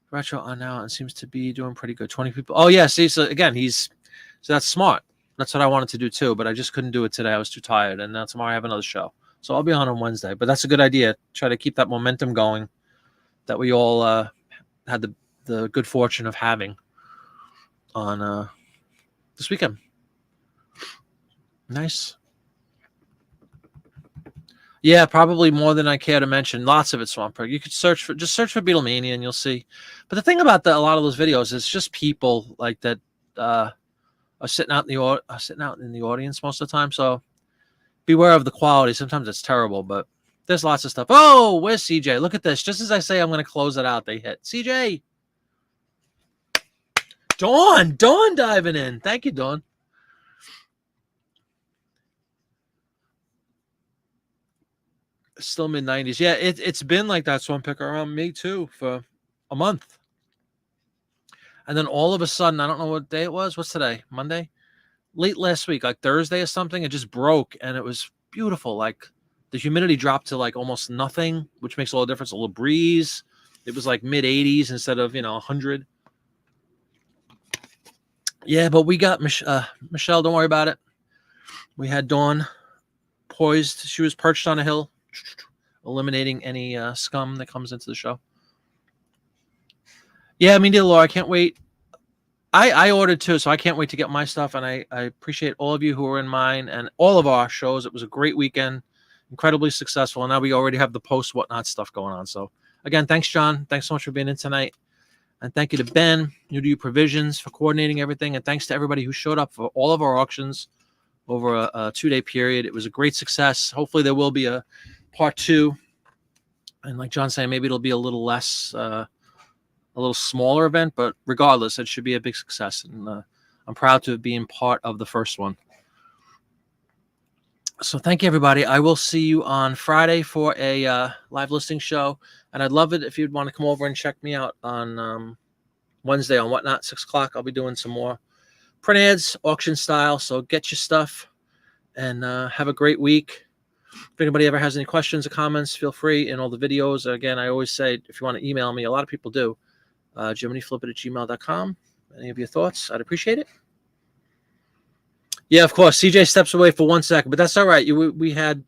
Retro on now and seems to be doing pretty good. 20 people. Oh yeah, see, so again, so that's smart. That's what I wanted to do too, but I just couldn't do it today. I was too tired, and now tomorrow I have another show. So I'll be on Wednesday. But that's a good idea. Try to keep that momentum going that we all had the good fortune of having on this weekend. Nice. Yeah, probably more than I care to mention. Lots of it Swamp Pig. You could search for Beatlemania and you'll see. But the thing about a lot of those videos is just people like that are sitting out in the audience most of the time. So beware of the quality. Sometimes it's terrible, but there's lots of stuff. Oh, where's CJ? Look at this. Just as I say I'm going to close it out, they hit. CJ. Dawn diving in. Thank you, Dawn. Still mid 90s. Yeah, it's been like that swamp picker around me too for a month. And then all of a sudden, I don't know what day it was. What's today? Monday? Late last week, like Thursday or something, it just broke and it was beautiful. Like the humidity dropped to like almost nothing, which makes all the difference. A little breeze. It was like mid 80s instead of, 100. Yeah, but we got Michelle. Don't worry about it. We had Dawn poised. She was perched on a hill, eliminating any scum that comes into the show. Yeah, I mean, dear Laura, I can't wait. I ordered too, so I can't wait to get my stuff. And I appreciate all of you who were in mine and all of our shows. It was a great weekend, incredibly successful. And now we already have the post whatnot stuff going on. So again, thanks, John. Thanks so much for being in tonight. And thank you to Ben, New to You Provisions, for coordinating everything. And thanks to everybody who showed up for all of our auctions over a 2-day period. It was a great success. Hopefully there will be a part 2. And like John's saying, maybe it'll be a little less, a little smaller event, but regardless, it should be a big success. And I'm proud to be part of the first one. So thank you, everybody. I will see you on Friday for a live listing show. And I'd love it if you'd want to come over and check me out on Wednesday on Whatnot, 6 o'clock. I'll be doing some more print ads, auction style. So get your stuff and have a great week. If anybody ever has any questions or comments, feel free in all the videos. Again, I always say, if you want to email me, a lot of people do, jiminyflipit@gmail.com. Any of your thoughts? I'd appreciate it. Yeah, of course. CJ steps away for 1 second, but that's all right. We had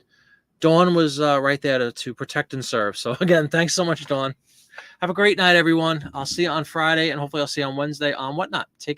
Dawn was right there to protect and serve. So again, thanks so much, Dawn. Have a great night, everyone. I'll see you on Friday, and hopefully I'll see you on Wednesday on Whatnot. Take care.